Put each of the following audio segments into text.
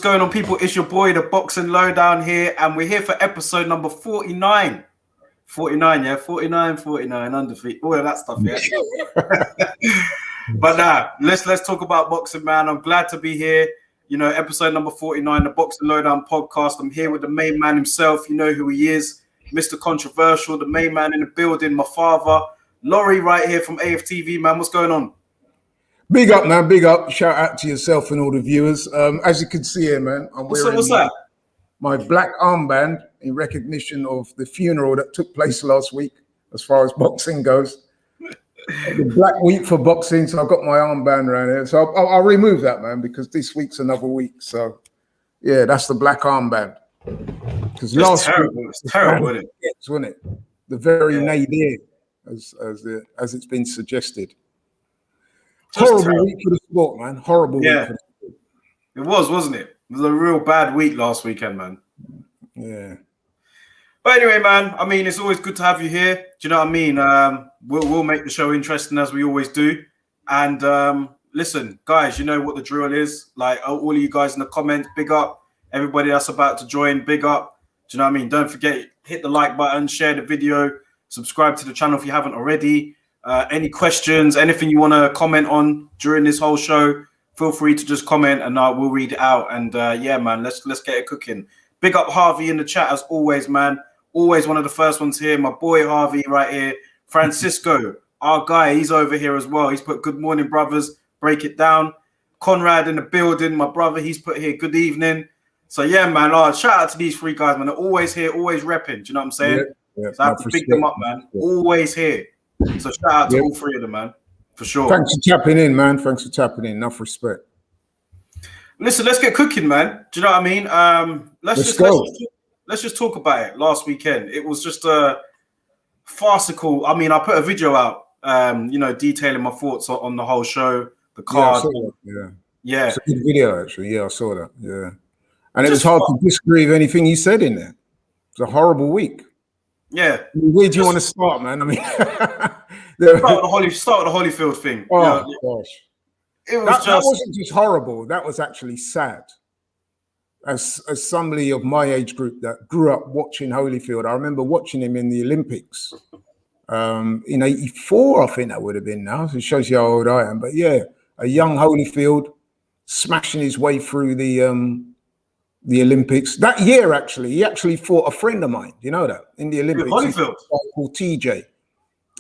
going on, people? It's your boy, the Boxing Lowdown here, and we're here for episode number 49. 49, yeah? 49, undefeated, all of that stuff, yeah? But let's talk about boxing, man. I'm glad to be here. You know, episode number 49, the Boxing Lowdown podcast. I'm here with the main man himself. You know who he is, Mr. Controversial, the main man in the building, my father. Laurie right here from AFTV, man. What's going on? Big up, man. Big up. Shout out to yourself and all the viewers. As you can see here, man, I'm wearing my black armband in recognition of the funeral that took place last week, as far as boxing goes. The Black Week for boxing, so I've got my armband around here. So I'll remove that, man, because this week's another week. So, yeah, that's the black armband. Because last week it's terrible, wasn't it? Wasn't it? The very nadir, as it's been suggested. Horrible week for the sport, man. Horrible week for the sport. It was, wasn't it? It was a real bad week last weekend, man. Yeah. But anyway, man, I mean, it's always good to have you here. Do you know what I mean? We'll make the show interesting as we always do. And listen, guys, you know what the drill is. Like all of you guys in the comments, big up. Everybody that's about to join, big up. Do you know what I mean? Don't forget, hit the like button, share the video, subscribe to the channel if you haven't already. Any questions, anything you want to comment on during this whole show, feel free to just comment and we'll read it out. And yeah, man, let's get it cooking. Big up Harvey in the chat as always, man. Always one of the first ones here. My boy Harvey right here. Francisco, our guy, he's over here as well. He's put good morning, brothers. Break it down. Conrad in the building, my brother, he's put here good evening. So yeah, man, shout out to these three guys, man. They're always here, always repping. Do you know what I'm saying? Yeah, so I have to pick them up, man. Always here. So shout out to all three of them, man, for sure. Thanks for tapping in, man. Thanks for tapping in. Enough respect. Listen, let's get cooking, man. Do you know what I mean? Let's just talk about it. Last weekend, it was just a farcical. I mean, I put a video out, you know, detailing my thoughts on the whole show, the card. Yeah, it's a good video, actually. Yeah, I saw that. Yeah, and it was hard to disagree with anything you said in there. It was a horrible week. Yeah. Where do you want to start, man? I mean, start with the Holyfield thing. Oh, gosh. It was that wasn't just horrible. That was actually sad. As somebody of my age group that grew up watching Holyfield, I remember watching him in the Olympics in '84, I think that would have been now. So it shows you how old I am. But yeah, a young Holyfield smashing his way through the Olympics. That year, actually, he actually fought a friend of mine. You know that? In the Olympics. Holyfield? Called TJ.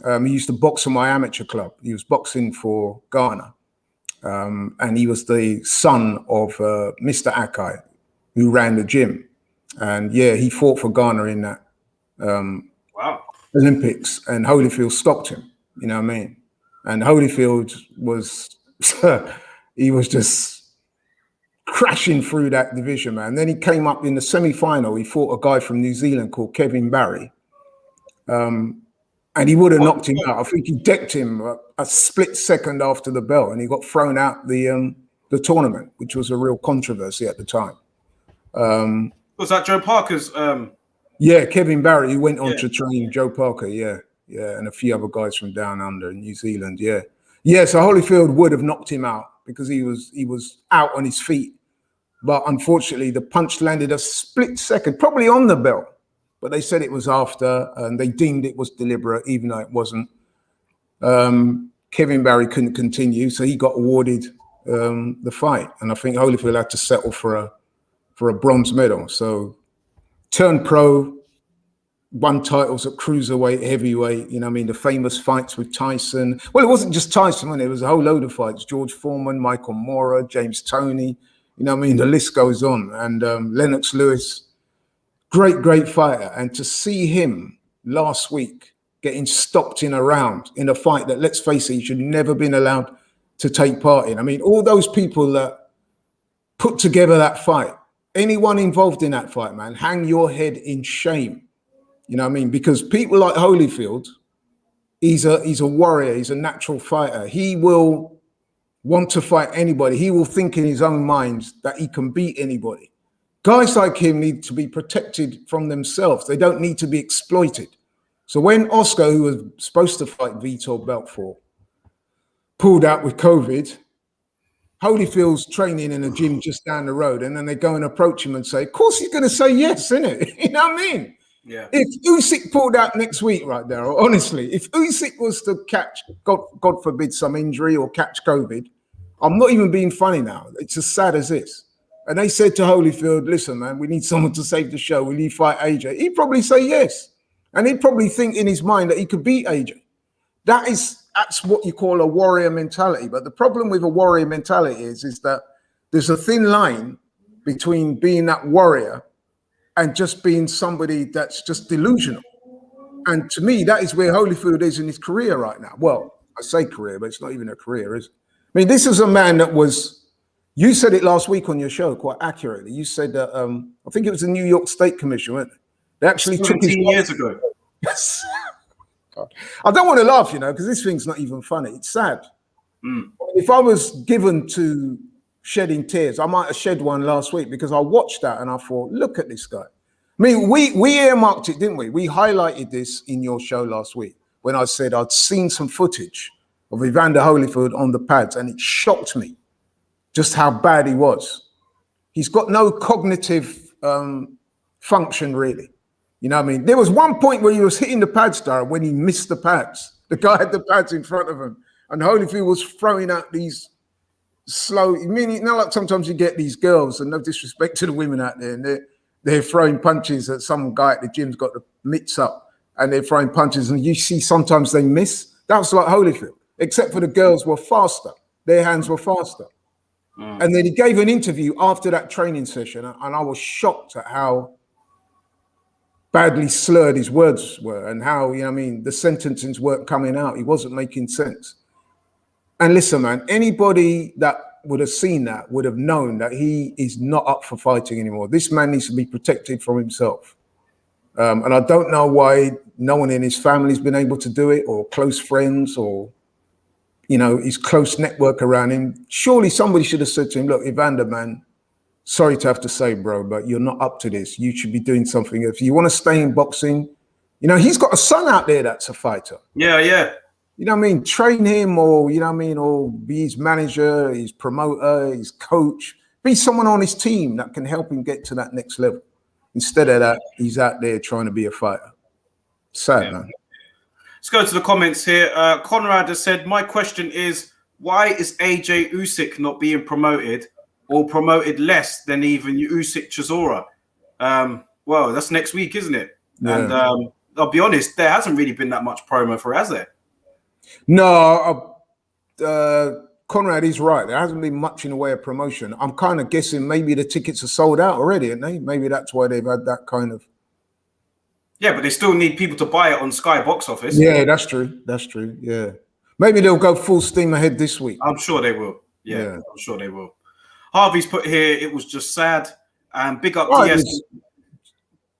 He used to box in my amateur club. He was boxing for Ghana. And he was the son of Mr. Akai, who ran the gym. And yeah, he fought for Ghana in that Olympics. And Holyfield stopped him. You know what I mean? And Holyfield was, he was just crashing through that division, man. Then he came up in the semi-final. He fought a guy from New Zealand called Kevin Barry. And he would have knocked him out. I think he decked him a split second after the bell, and he got thrown out the tournament, which was a real controversy at the time. Was that Joe Parker's? Yeah, Kevin Barry. He went on to train Joe Parker. Yeah, and a few other guys from down under in New Zealand. Yeah. So Holyfield would have knocked him out because he was out on his feet. But unfortunately, the punch landed a split second, probably on the bell. But they said it was after, and they deemed it was deliberate, even though it wasn't. Kevin Barry couldn't continue, so he got awarded the fight. And I think Holyfield had to settle for a bronze medal. So turned pro, won titles at cruiserweight, heavyweight. You know what I mean? The famous fights with Tyson. Well, it wasn't just Tyson, it was a whole load of fights. George Foreman, Michael Moorer, James Toney. You know what I mean? The list goes on. And Lennox Lewis, great fighter. And to see him last week getting stopped in a round in a fight that, let's face it, he should never been allowed to take part in. I mean, all those people that put together that fight, anyone involved in that fight, man, hang your head in shame. You know what I mean? Because people like Holyfield, he's a warrior, he's a natural fighter. He will want to fight anybody. He will think in his own mind that he can beat anybody. Guys like him need to be protected from themselves. They don't need to be exploited. So when Oscar, who was supposed to fight Vitor Belfort, pulled out with COVID, Holyfield's training in a gym just down the road, and then they go and approach him and say, of course he's going to say yes, isn't it? You know what I mean? Yeah. If Usyk pulled out next week, right there, honestly, if Usyk was to catch, God forbid, some injury or catch COVID, I'm not even being funny now. It's as sad as this. And they said to Holyfield, listen, man, we need someone to save the show. Will you fight AJ? He'd probably say yes. And he'd probably think in his mind that he could beat AJ. That's what you call a warrior mentality. But the problem with a warrior mentality is that there's a thin line between being that warrior and just being somebody that's just delusional. And to me, that is where Holyfield is in his career right now. Well, I say career, but it's not even a career, is it? I mean, this is a man that was, you said it last week on your show quite accurately. You said that, I think it was the New York State Commission, weren't they? They actually took his 17 years ago. Yes. God. I don't want to laugh, because this thing's not even funny. It's sad. If I was given to shedding tears, I might have shed one last week because I watched that and I thought, look at this guy. I mean, we earmarked it, didn't we? We highlighted this in your show last week when I said I'd seen some footage of Evander Holyfield on the pads, and it shocked me just how bad he was. He's got no cognitive function, really. You know what I mean? There was one point where he was hitting the pads, Dara, when he missed the pads. The guy had the pads in front of him, and Holyfield was throwing out these slow. I mean, like sometimes you get these girls, and no disrespect to the women out there, and they're throwing punches at some guy at the gym's got the mitts up, and they're throwing punches, and you see sometimes they miss. That was like Holyfield, except for the girls were faster. Their hands were faster. And then he gave an interview after that training session, and I was shocked at how badly slurred his words were and how, the sentences weren't coming out. He wasn't making sense. And listen, man, anybody that would have seen that would have known that he is not up for fighting anymore. This man needs to be protected from himself. And I don't know why no one in his family's been able to do it, or close friends, or, his close network around him. Surely somebody should have said to him, look, Evander, man, sorry to have to say, bro, but you're not up to this. You should be doing something. If you want to stay in boxing, he's got a son out there that's a fighter. Yeah, yeah. You know what I mean? Train him, or, or be his manager, his promoter, his coach. Be someone on his team that can help him get to that next level. Instead of that, he's out there trying to be a fighter. Sad, man. Let's go to the comments here. Conrad has said, my question is, why is AJ Usyk not being promoted, or promoted less than even Usyk Chisora? Well, that's next week, isn't it? Yeah. And I'll be honest, there hasn't really been that much promo for it, has there? No, Conrad is right. There hasn't been much in the way of promotion. I'm kind of guessing maybe the tickets are sold out already, aren't they? Maybe that's why they've had that kind of. Yeah, but they still need people to buy it on Sky Box Office. Yeah, that's true. That's true. Yeah. Maybe they'll go full steam ahead this week. I'm sure they will. Yeah. I'm sure they will. Harvey's put here, it was just sad. And big up DS.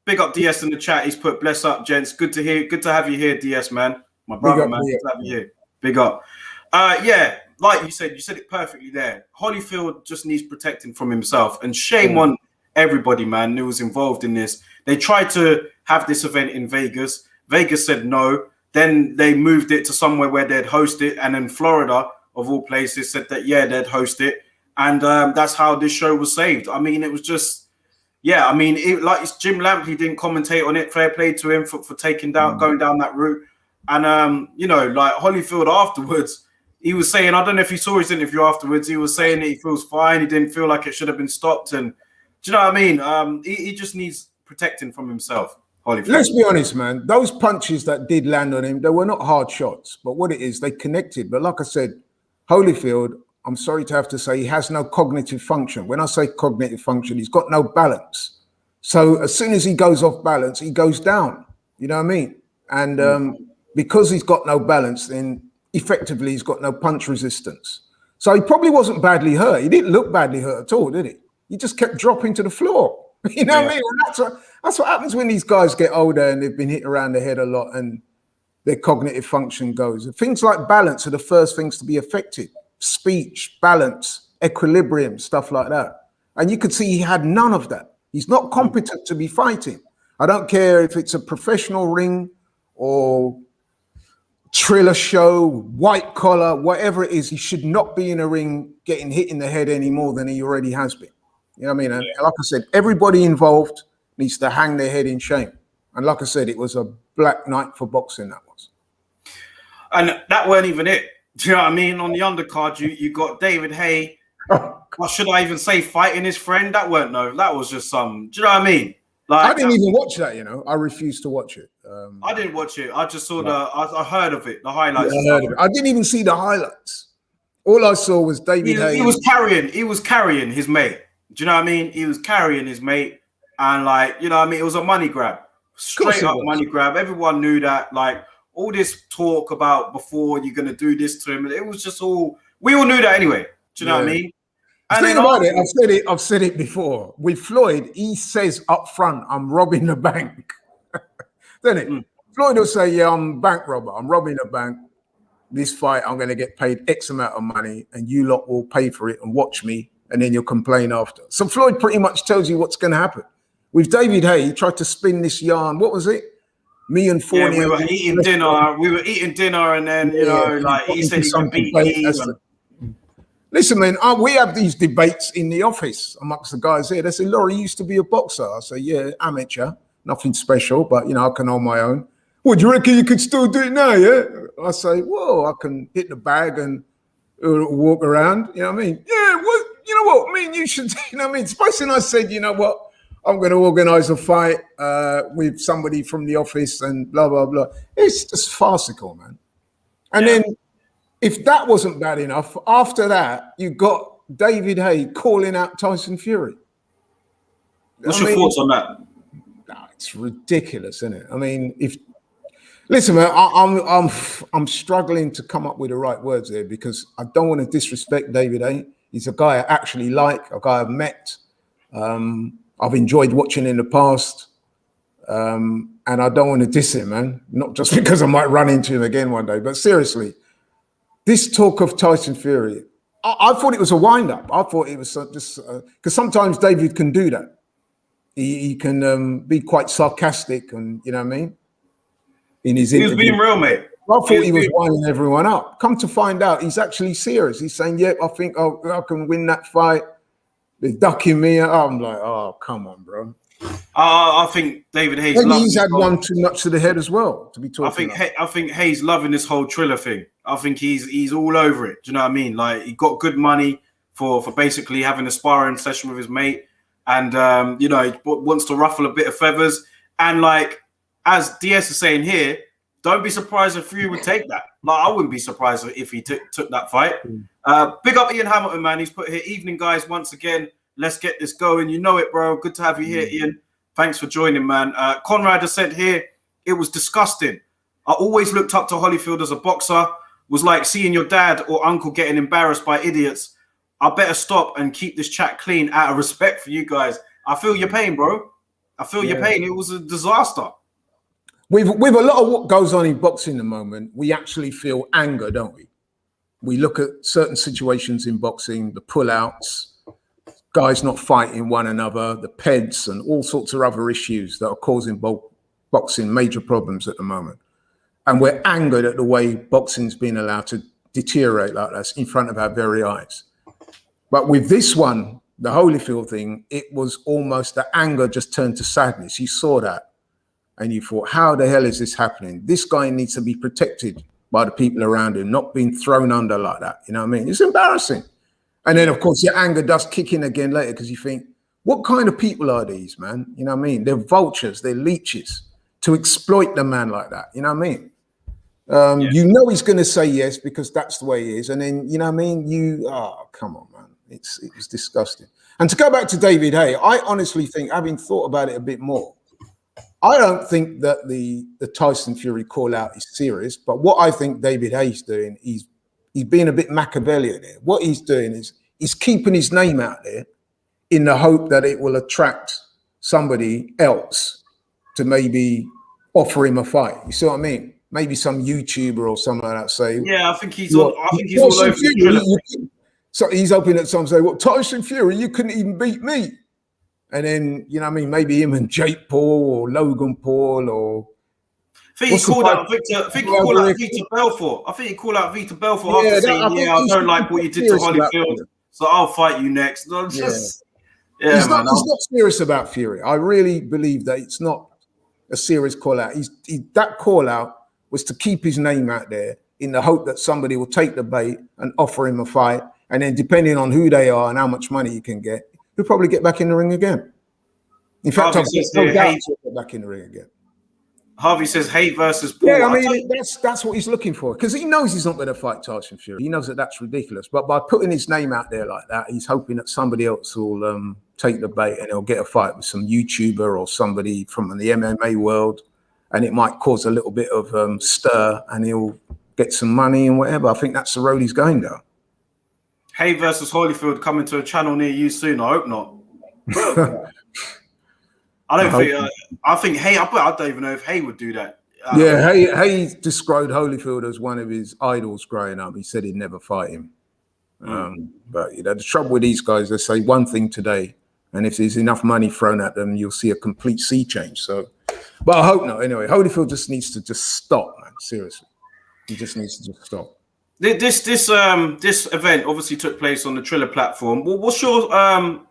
Big up DS in the chat. He's put, bless up, gents. Good to have you here, DS, man. My brother, man. Good to have you here. Big up. Yeah, like you said it perfectly there. Holyfield just needs protecting from himself. And shame on everybody, man, who was involved in this. They tried to have this event in Vegas. Vegas said no. Then they moved it to somewhere where they'd host it. And then Florida, of all places, said that, yeah, they'd host it. And that's how this show was saved. I mean, it was just, yeah, I mean, Jim Lampley didn't commentate on it. Fair play to him for taking down, going down that route. And, like Holyfield afterwards, he was saying, I don't know if you saw his interview afterwards, he was saying that he feels fine. He didn't feel like it should have been stopped. And do you know what I mean? He just needs protecting from himself. Holyfield. Let's be honest, man. Those punches that did land on him, they were not hard shots. But what it is, they connected. But like I said, Holyfield, I'm sorry to have to say, he has no cognitive function. When I say cognitive function, he's got no balance. So as soon as he goes off balance, he goes down. You know what I mean? And because he's got no balance, then effectively he's got no punch resistance. So he probably wasn't badly hurt. He didn't look badly hurt at all, did he? He just kept dropping to the floor. You know what I mean? And that's what happens when these guys get older and they've been hit around the head a lot and their cognitive function goes. Things like balance are the first things to be affected. Speech, balance, equilibrium, stuff like that. And you could see he had none of that. He's not competent to be fighting. I don't care if it's a professional ring or Triller show, white collar, whatever it is, he should not be in a ring getting hit in the head any more than he already has been. You know what I mean? And like I said, everybody involved needs to hang their head in shame. And like I said, it was a black night for boxing, that was. And that weren't even it. Do you know what I mean? On the undercard, you got David Haye. What should I even say? Fighting his friend? That was just some. Do you know what I mean? Like, I didn't even watch that, you know. I refused to watch it. I didn't watch it. I just saw I heard of it, the highlights. Yeah, I heard of it. I didn't even see the highlights. All I saw was David Haye. He was carrying his mate. Do you know what I mean? He was carrying his mate, and like, you know what I mean? It was a money grab, straight up money grab. Everyone knew that. Like, all this talk about before you're gonna do this to him, it was just all. We all knew that anyway. Do you know what I mean? And think about it. I've said it before. With Floyd, he says up front, "I'm robbing the bank." Doesn't it? Floyd will say, "Yeah, I'm a bank robber. I'm robbing the bank. This fight, I'm going to get paid X amount of money, and you lot will pay for it and watch me, and then you'll complain after." So Floyd pretty much tells you what's going to happen. With David Haye, he tried to spin this yarn. What was it? Me and Fournier. Yeah, we were eating dinner. And then, you know, like, he said he could beat me. Listen, man, we have these debates in the office amongst the guys here. They say, "Laurie used to be a boxer." I say, "Yeah, amateur, nothing special, but, you know, I can hold my own." "Well, do you reckon you could still do it now, yeah?" I say, "Well, I can hit the bag and walk around." You know what I mean? "Yeah, well, you know what? I mean, you should," you know what I mean? Supposing I said, "You know what? I'm going to organize a fight with somebody from the office and blah, blah, blah." It's just farcical, man. And then, if that wasn't bad enough, after that, you got David Haye calling out Tyson Fury. What's your thoughts on that? Nah, it's ridiculous, isn't it? I mean, listen, man, I'm struggling to come up with the right words there because I don't want to disrespect David Haye. He's a guy I actually like, a guy I've met. I've enjoyed watching in the past. And I don't want to diss him, man. Not just because I might run into him again one day, but seriously. This talk of Tyson Fury, I thought it was a wind-up. I thought it was just because sometimes David can do that. He can be quite sarcastic, and you know what I mean. In his interview, he was being real, mate. I thought he was winding everyone up. Come to find out, he's actually serious. He's saying, "Yep, I think I can win that fight." They're ducking me. I'm like, "Oh, come on, bro." I think David Haye's. Maybe he's had one too much to the head as well. To be talking, I think Haye's loving this whole Triller thing. I think he's all over it. Do you know what I mean? Like, he got good money for basically having a sparring session with his mate, and you know, he wants to ruffle a bit of feathers. And like, as DS is saying here, don't be surprised if Fury would take that. Like, I wouldn't be surprised if he took that fight. Big up Ian Hamilton, man. He's put here, "Evening, guys. Once again, let's get this going." You know it, bro. Good to have you here, Ian. Thanks for joining, man. Conrad has said here, "It was disgusting. I always looked up to Holyfield as a boxer. Was like seeing your dad or uncle getting embarrassed by idiots. I better stop and keep this chat clean out of respect for you guys." I feel your pain, bro. I feel your pain. It was a disaster. With a lot of what goes on in boxing at the moment, we actually feel anger, don't we? We look at certain situations in boxing, the pullouts, guys not fighting one another, the PEDs, and all sorts of other issues that are causing boxing major problems at the moment. And we're angered at the way boxing's been allowed to deteriorate like that in front of our very eyes. But with this one, the Holyfield thing, it was almost the anger just turned to sadness. You saw that and you thought, how the hell is this happening? This guy needs to be protected by the people around him, not being thrown under like that. You know what I mean? It's embarrassing. And then, of course, your anger does kick in again later because you think, what kind of people are these, man? You know what I mean? They're vultures, they're leeches to exploit the man like that. You know what I mean? You know he's going to say yes because that's the way he is. And then, you know what I mean? Come on, man. It was disgusting. And to go back to David Haye, I honestly think, having thought about it a bit more, I don't think that the Tyson Fury call out is serious. But what I think David Haye's doing, he's being a bit Machiavellian here. What he's doing is he's keeping his name out there in the hope that it will attract somebody else to maybe offer him a fight. You see what I mean? Maybe some YouTuber or something like that say, "Yeah, I think he's all over the So he's hoping that some say, "Well, Tyson Fury, you couldn't even beat me." And then, you know what I mean, maybe him and Jake Paul or Logan Paul or think What's he the called fight? out Victor. I think he called out Victor Belfort. I think he called out Victor Belfort after saying, I don't like what you did to Holyfield, so I'll fight you next. He's not serious about Fury. I really believe that it's not a serious call out. That call out was to keep his name out there in the hope that somebody will take the bait and offer him a fight. And then depending on who they are and how much money you can get, he'll probably get back in the ring again. In fact, I've no doubt he'll get back in the ring again. Harvey says hate versus Paul. Yeah, I mean, that's what he's looking for, because he knows he's not going to fight Tyson Fury. He knows that that's ridiculous. But by putting his name out there like that, he's hoping that somebody else will take the bait and he'll get a fight with some YouTuber or somebody from the MMA world, and it might cause a little bit of stir, and he'll get some money and whatever. I think that's the road he's going down. Hay versus Holyfield coming to a channel near you soon. I hope not. I think Hay. I don't even know if Hay would do that. Hay described Holyfield as one of his idols growing up. He said he'd never fight him. But the trouble with these guys, they say one thing today, and if there's enough money thrown at them, you'll see a complete sea change. So, but I hope not. Anyway, Holyfield just needs to stop, man. Seriously, he just needs to just stop. This event obviously took place on the Triller platform. Well, what's your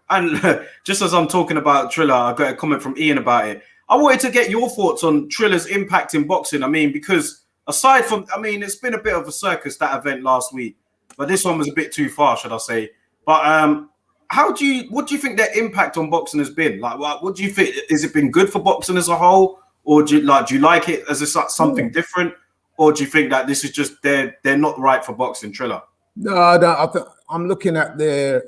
and just as I'm talking about Triller, I got a comment from Ian about it. I wanted to get your thoughts on Triller's impact in boxing. I mean, because aside from, it's been a bit of a circus, that event last week, but this one was a bit too far, should I say? But what do you think their impact on boxing has been? Like, what do you think? Has it been good for boxing as a whole, or do you like it as something different? Or do you think that this is just they're not right for boxing, Triller? No, I don't. I'm looking at their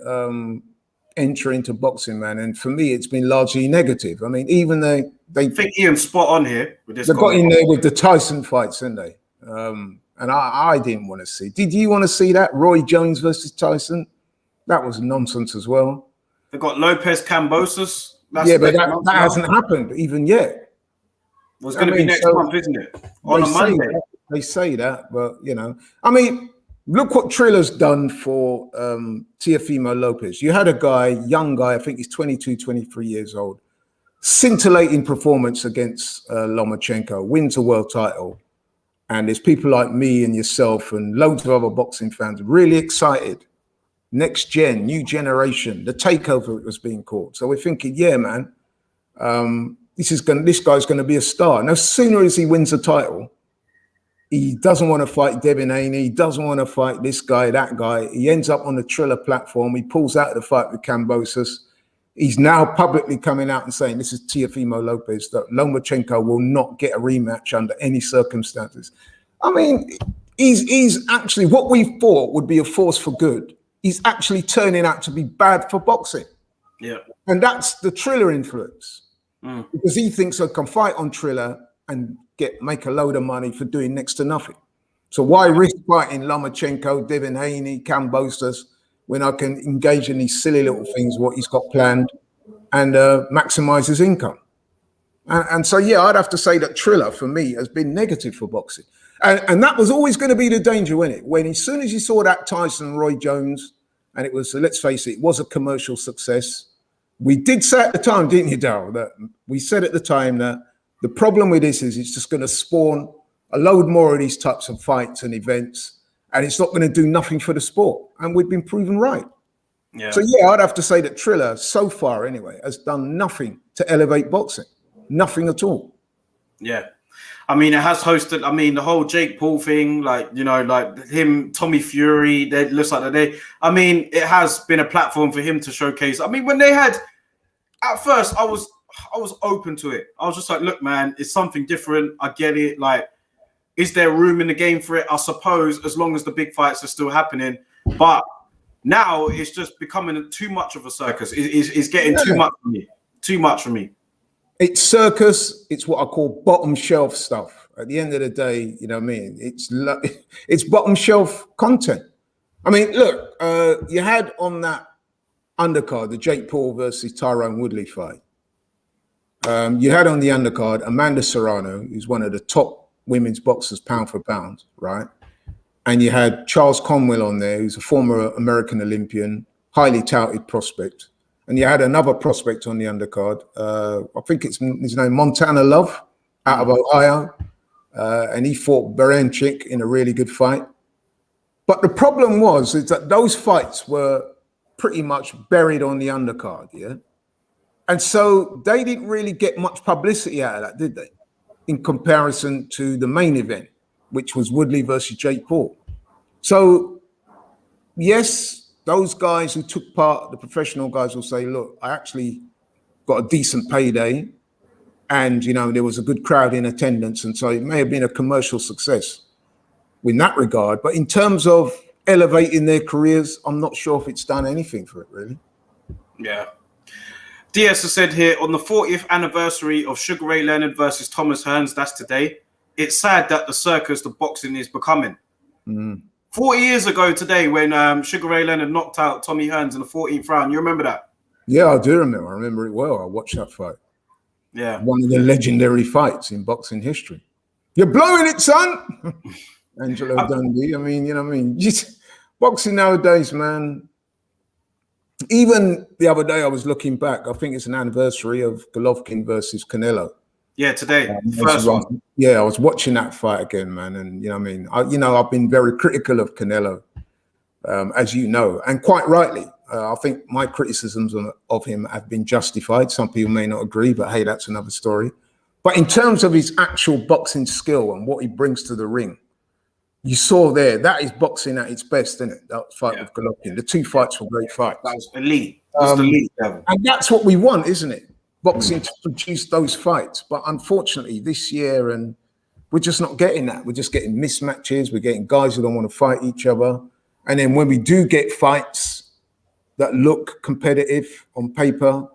entry into boxing, man, and for me, it's been largely negative. I mean, even they I think Ian's spot on here with this. They got in there with the Tyson fights, didn't they? And I didn't want to see. Did you want to see that Roy Jones versus Tyson? That was nonsense as well. They got Lopez Kambosos. But that hasn't happened even yet. Well, it's going to be next month, isn't it? On a Monday. They say that, but look what Triller's done for Teofimo Lopez. You had a young guy, I think he's 22, 23 years old, scintillating performance against Lomachenko, wins a world title. And there's people like me and yourself and loads of other boxing fans really excited. Next gen, new generation, the takeover it was being called. So we're thinking, yeah, man, this guy's going to be a star. No sooner as he wins a title, he doesn't want to fight Devin Haney. He doesn't want to fight this guy, that guy. He ends up on the Triller platform. He pulls out of the fight with Kambosos. He's now publicly coming out and saying, this is Teofimo Lopez, that Lomachenko will not get a rematch under any circumstances. I mean, he's actually, what we thought would be a force for good, he's actually turning out to be bad for boxing. Yeah. And that's the Triller influence. Because he thinks I can fight on Triller and make a load of money for doing next to nothing. So why risk fighting Lomachenko, Devin Haney, Kambosos when I can engage in these silly little things, what he's got planned, and maximize his income? And so, yeah, I'd have to say that Triller, for me, has been negative for boxing. And that was always going to be the danger, wasn't it? When as soon as you saw that Tyson Roy Jones, and it was, let's face it, it was a commercial success. We did say at the time, didn't you, Daryl, that we said at the time that the problem with this is it's just going to spawn a load more of these types of fights and events, and it's not going to do nothing for the sport. And we've been proven right. Yeah. So, yeah, I'd have to say that Triller, so far anyway, has done nothing to elevate boxing. Nothing at all. Yeah. I mean, it has hosted, the whole Jake Paul thing, like him, Tommy Fury, it looks like it has been a platform for him to showcase. I mean, when they had, at first, I was open to it. I was just like, look, man, it's something different. I get it. Like, is there room in the game for it? I suppose, as long as the big fights are still happening. But now it's just becoming too much of a circus. It's getting too much for me. Too much for me. It's circus. It's what I call bottom shelf stuff. At the end of the day, you know what I mean? It's bottom shelf content. I mean, look, you had on that undercard, the Jake Paul versus Tyrone Woodley fight. You had on the undercard Amanda Serrano, who's one of the top women's boxers pound for pound, right? And you had Charles Conwell on there, who's a former American Olympian, highly touted prospect. And you had another prospect on the undercard. I think it's his name, Montana Love, out of Ohio. and he fought Berenchik in a really good fight. But the problem is that those fights were pretty much buried on the undercard, yeah? And so they didn't really get much publicity out of that, did they? In comparison to the main event, which was Woodley versus Jake Paul. So, yes, those guys who took part, the professional guys will say, look, I actually got a decent payday and, you know, there was a good crowd in attendance. And so it may have been a commercial success in that regard. But in terms of elevating their careers, I'm not sure if it's done anything for it, really. Yeah. DS has said here, on the 40th anniversary of Sugar Ray Leonard versus Thomas Hearns, that's today, it's sad that the circus of boxing is becoming. 40 years ago today when Sugar Ray Leonard knocked out Tommy Hearns in the 14th round. You remember that? Yeah, I do remember. I remember it well. I watched that fight. Yeah. One of the legendary fights in boxing history. You're blowing it, son! Angelo Dundee. I mean, you know what I mean? Just, boxing nowadays, man. Even the other day, I was looking back. I think it's an anniversary of Golovkin versus Canelo. Yeah, today, first one. Yeah, I was watching that fight again, man. And you know what I mean? I've been very critical of Canelo, as you know, and quite rightly. I think my criticisms of him have been justified. Some people may not agree, but hey, that's another story. But in terms of his actual boxing skill and what he brings to the ring, you saw there, that is boxing at its best, isn't it? That fight with Golovkin. The two fights were great fights. That was elite. That's the elite level. And that's what we want, isn't it? Boxing to produce those fights. But unfortunately, this year, and we're just not getting that. We're just getting mismatches. We're getting guys who don't want to fight each other. And then when we do get fights that look competitive on paper,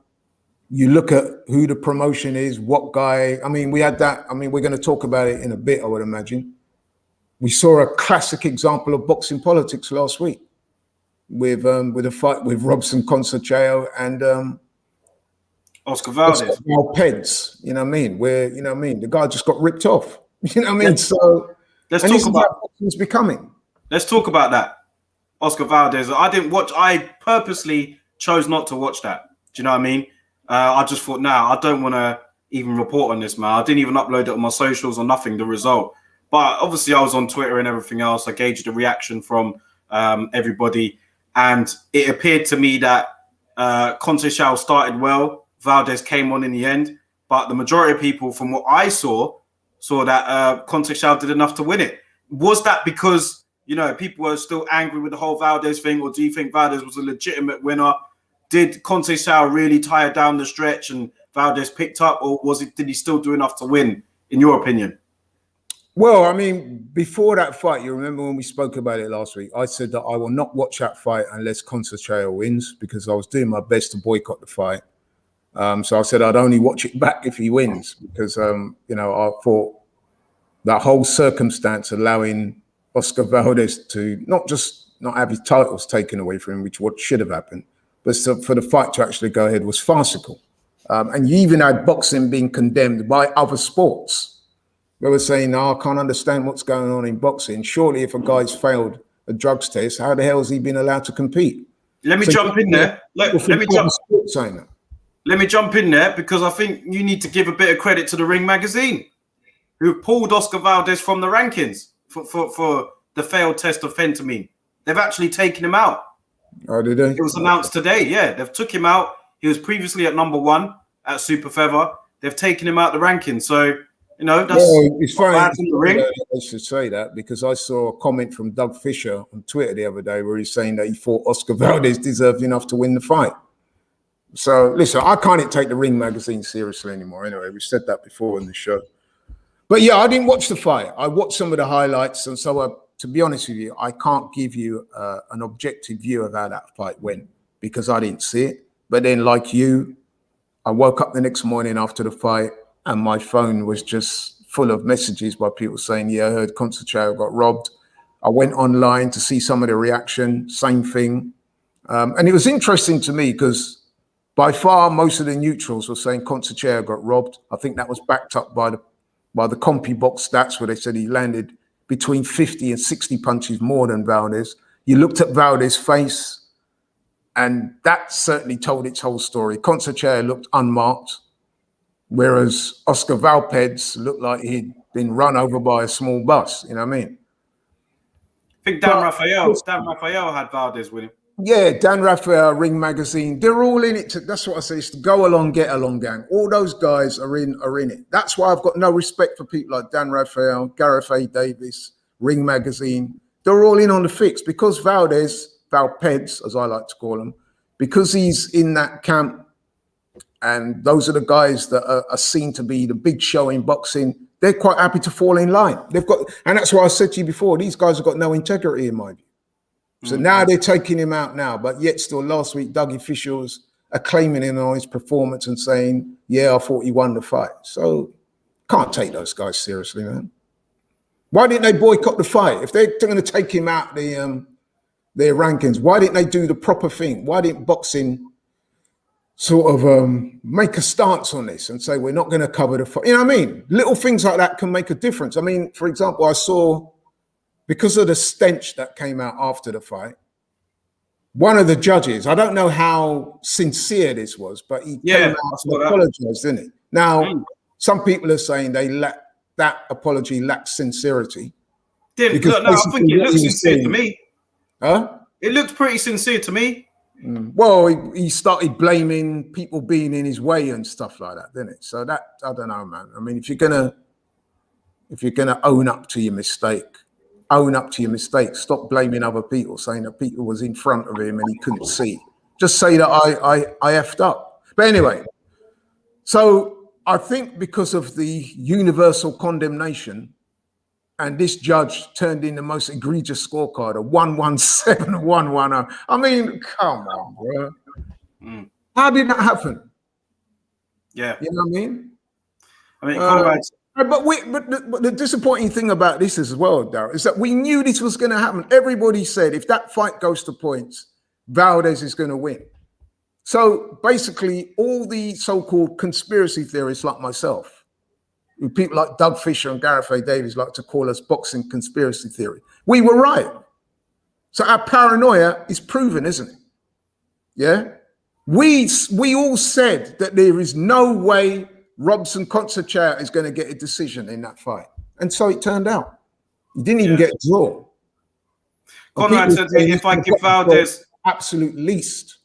you look at who the promotion is, what guy. I mean, we had that. I mean, we're going to talk about it in a bit, I would imagine. We saw a classic example of boxing politics last week with a fight with Robson Conceicao and Oscar Valdez. You know what I mean? Where, you know what I mean? The guy just got ripped off. You know what I mean? So let's talk about what boxing's becoming. Let's talk about that. Oscar Valdez. I purposely chose not to watch that. Do you know what I mean? I just thought, I don't want to even report on this, man. I didn't even upload it on my socials or nothing, the result. But obviously I was on Twitter and everything else. I gauged the reaction from everybody. And it appeared to me that Conceicao started well. Valdez came on in the end. But the majority of people, from what I saw that Conceicao did enough to win it. Was that because, you know, people were still angry with the whole Valdez thing? Or do you think Valdez was a legitimate winner? Did Conceicao really tire down the stretch and Valdez picked up? Or did he still do enough to win, in your opinion? Well, I mean, before that fight, you remember when we spoke about it last week, I said that I will not watch that fight unless Conceicao wins because I was doing my best to boycott the fight. So I said I'd only watch it back if he wins because, you know, I thought that whole circumstance allowing Oscar Valdez to not have his titles taken away from him, which what should have happened, but for the fight to actually go ahead was farcical. And you even had boxing being condemned by other sports. They were saying, I can't understand what's going on in boxing. Surely if a guy's failed a drugs test, how the hell has he been allowed to compete? Let me jump in there. Let me jump in there because I think you need to give a bit of credit to the Ring magazine, who pulled Oscar Valdez from the rankings for the failed test of fentanyl. They've actually taken him out. Oh, did they? It was announced today. Yeah, they've took him out. He was previously at number 1 at Super Feather. They've taken him out the rankings. So, you know, that's it's funny. I should say that because I saw a comment from Doug Fisher on Twitter the other day where he's saying that he thought Oscar Valdez deserved enough to win the fight. So, listen, I can't take the Ring magazine seriously anymore. Anyway, we said that before in the show. But yeah, I didn't watch the fight. I watched some of the highlights. And so, to be honest with you, I can't give you an objective view of how that fight went because I didn't see it. But then, like you, I woke up the next morning after the fight and my phone was just full of messages by people saying, yeah, I heard Conceicao got robbed. I went online to see some of the reaction, same thing. And it was interesting to me because by far, most of the neutrals were saying Conceicao got robbed. I think that was backed up by the CompuBox stats where they said he landed between 50 and 60 punches more than Valdez. You looked at Valdez's face and that certainly told its whole story. Conceicao looked unmarked. Whereas Oscar Valdez looked like he'd been run over by a small bus. You know what I mean? I think Dan Raphael had Valdez with him. Yeah, Dan Raphael, Ring Magazine, they're all in it. That's what I say. It's the go along, get along gang. All those guys are in it. That's why I've got no respect for people like Dan Raphael, Gareth A. Davis, Ring Magazine. They're all in on the fix because Valdez, Valpeds, as I like to call him, because he's in that camp, and those are the guys that are seen to be the big show in boxing. They're quite happy to fall in line. And that's why I said to you before, these guys have got no integrity in my view. So now they're taking him out now, but yet still last week, Doug officials are claiming him on his performance and saying, yeah, I thought he won the fight. So can't take those guys seriously, man. Why didn't they boycott the fight? If they're going to take him out their rankings, why didn't they do the proper thing? Why didn't boxing sort of make a stance on this and say, we're not going to cover the fight? You know what I mean? Little things like that can make a difference. I mean, for example, I saw, because of the stench that came out after the fight, one of the judges, I don't know how sincere this was, but he came out and apologized, didn't he? Now, some people are saying that apology lacks sincerity. I think it looks sincere to me. Huh? It looked pretty sincere to me. Well, he started blaming people being in his way and stuff like that, didn't it? So that, I don't know, man. I mean, if you're gonna own up to your mistake, own up to your mistake. Stop blaming other people, saying that people was in front of him and he couldn't see. Just say that I effed up. But anyway, so I think because of the universal condemnation, and this judge turned in the most egregious scorecard, a 117, 110. I mean, come on, bro. How did that happen? Yeah. You know what I mean? I mean, but the disappointing thing about this as well, Darryl, is that we knew this was going to happen. Everybody said if that fight goes to points, Valdez is going to win. So basically, all the so-called conspiracy theorists like myself, people like Doug Fisher and Gareth A. Davis like to call us boxing conspiracy theory, we were right. So our paranoia is proven, isn't it? Yeah? We all said that there is no way Robson Conceicao is going to get a decision in that fight. And so it turned out. He didn't even get a draw. Conrad said if I give Valdez absolute least.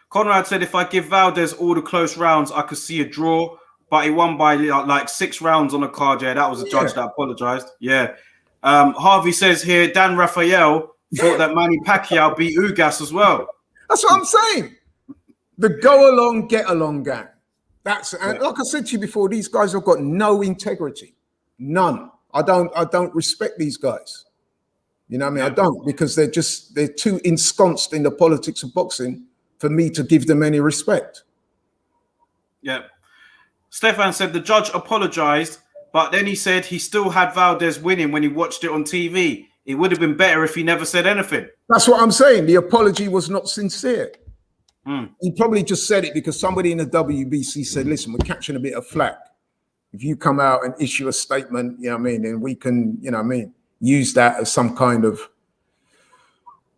Conrad said if I give Valdez all the close rounds, I could see a draw, but he won by like 6 rounds on the card. Yeah, that was a judge that apologized. Yeah. Harvey says here, Dan Raphael thought that Manny Pacquiao beat Ugas as well. That's what I'm saying. The go along, get along gang. And like I said to you before, these guys have got no integrity, none. I don't respect these guys. You know what I mean? I don't, because they're too ensconced in the politics of boxing for me to give them any respect. Yeah. Stefan said the judge apologized, but then he said he still had Valdez winning when he watched it on TV. It would have been better if he never said anything. That's what I'm saying. The apology was not sincere. He probably just said it because somebody in the WBC said, listen, we're catching a bit of flack. If you come out and issue a statement, you know what I mean, and we can, you know what I mean, use that as some kind of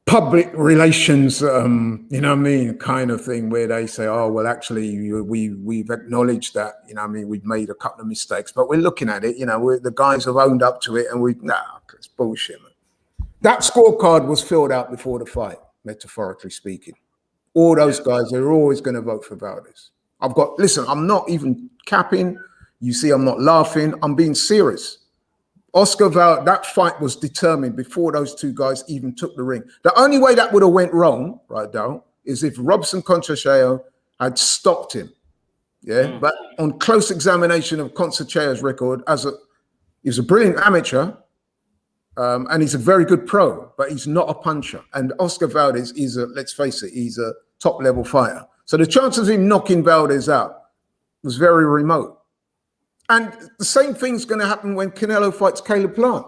public relations, you know what I mean, kind of thing where they say, oh, well, actually, we've acknowledged that, you know what I mean, we've made a couple of mistakes, but we're looking at it, you know, the guys have owned up to it and it's bullshit, man. That scorecard was filled out before the fight, metaphorically speaking. All those guys, they're always going to vote for Valdez. Listen, I'm not even capping. You see, I'm not laughing. I'm being serious. Oscar Valdez, that fight was determined before those two guys even took the ring. The only way that would have went wrong, right down, is if Robson Conceicao had stopped him. Yeah, but on close examination of Conceicao's record, he's a brilliant amateur, and he's a very good pro, but he's not a puncher. And Oscar Valdez is let's face it, he's a top-level fighter. So the chances of him knocking Valdez out was very remote. And the same thing's going to happen when Canelo fights Caleb Plant.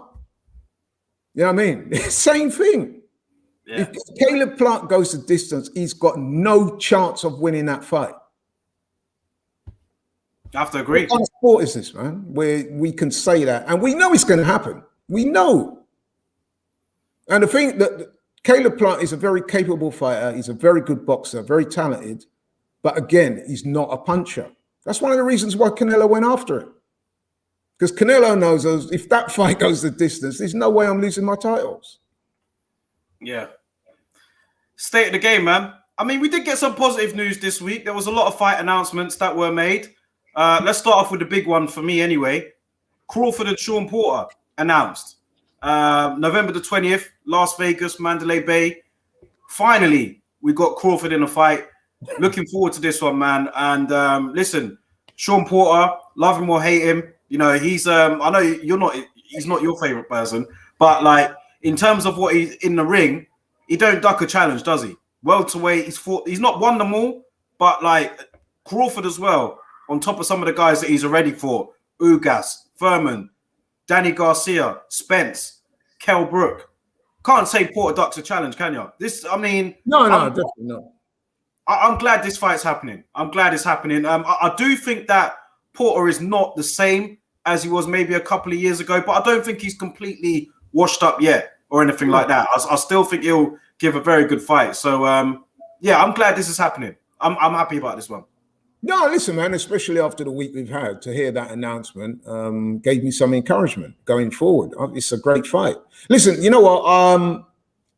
You know what I mean? Same thing. Yeah. If Caleb Plant goes the distance, he's got no chance of winning that fight. I have to agree. What kind of sport is this, man? Where we can say that, and we know it's going to happen. We know. And the thing that Caleb Plant is a very capable fighter. He's a very good boxer, very talented. But again, he's not a puncher. That's one of the reasons why Canelo went after him. Because Canelo knows if that fight goes the distance, there's no way I'm losing my titles. Yeah. State of the game, man. I mean, we did get some positive news this week. There was a lot of fight announcements that were made. Let's start off with the big one for me anyway. Crawford and Sean Porter announced. November the 20th, Las Vegas, Mandalay Bay. Finally, we got Crawford in a fight. Looking forward to this one, man. And listen, Sean Porter, love him or hate him, you know, he's I know he's not your favorite person, but like in terms of what he's in the ring, he don't duck a challenge, does he? Welterweight, he's not won them all, but like Crawford as well, on top of some of the guys that he's already fought, Ugas, Furman, Danny Garcia, Spence, Kell Brook. Can't say Porter ducks a challenge, can you? No, definitely not. I'm glad this fight's happening. I'm glad it's happening. I do think that Porter is not the same as he was maybe a couple of years ago, but I don't think he's completely washed up yet or anything like that. I still think he'll give a very good fight. So, yeah, I'm glad this is happening. I'm happy about this one. No, listen, man, especially after the week we've had, to hear that announcement gave me some encouragement going forward. It's a great fight. Listen, you know what?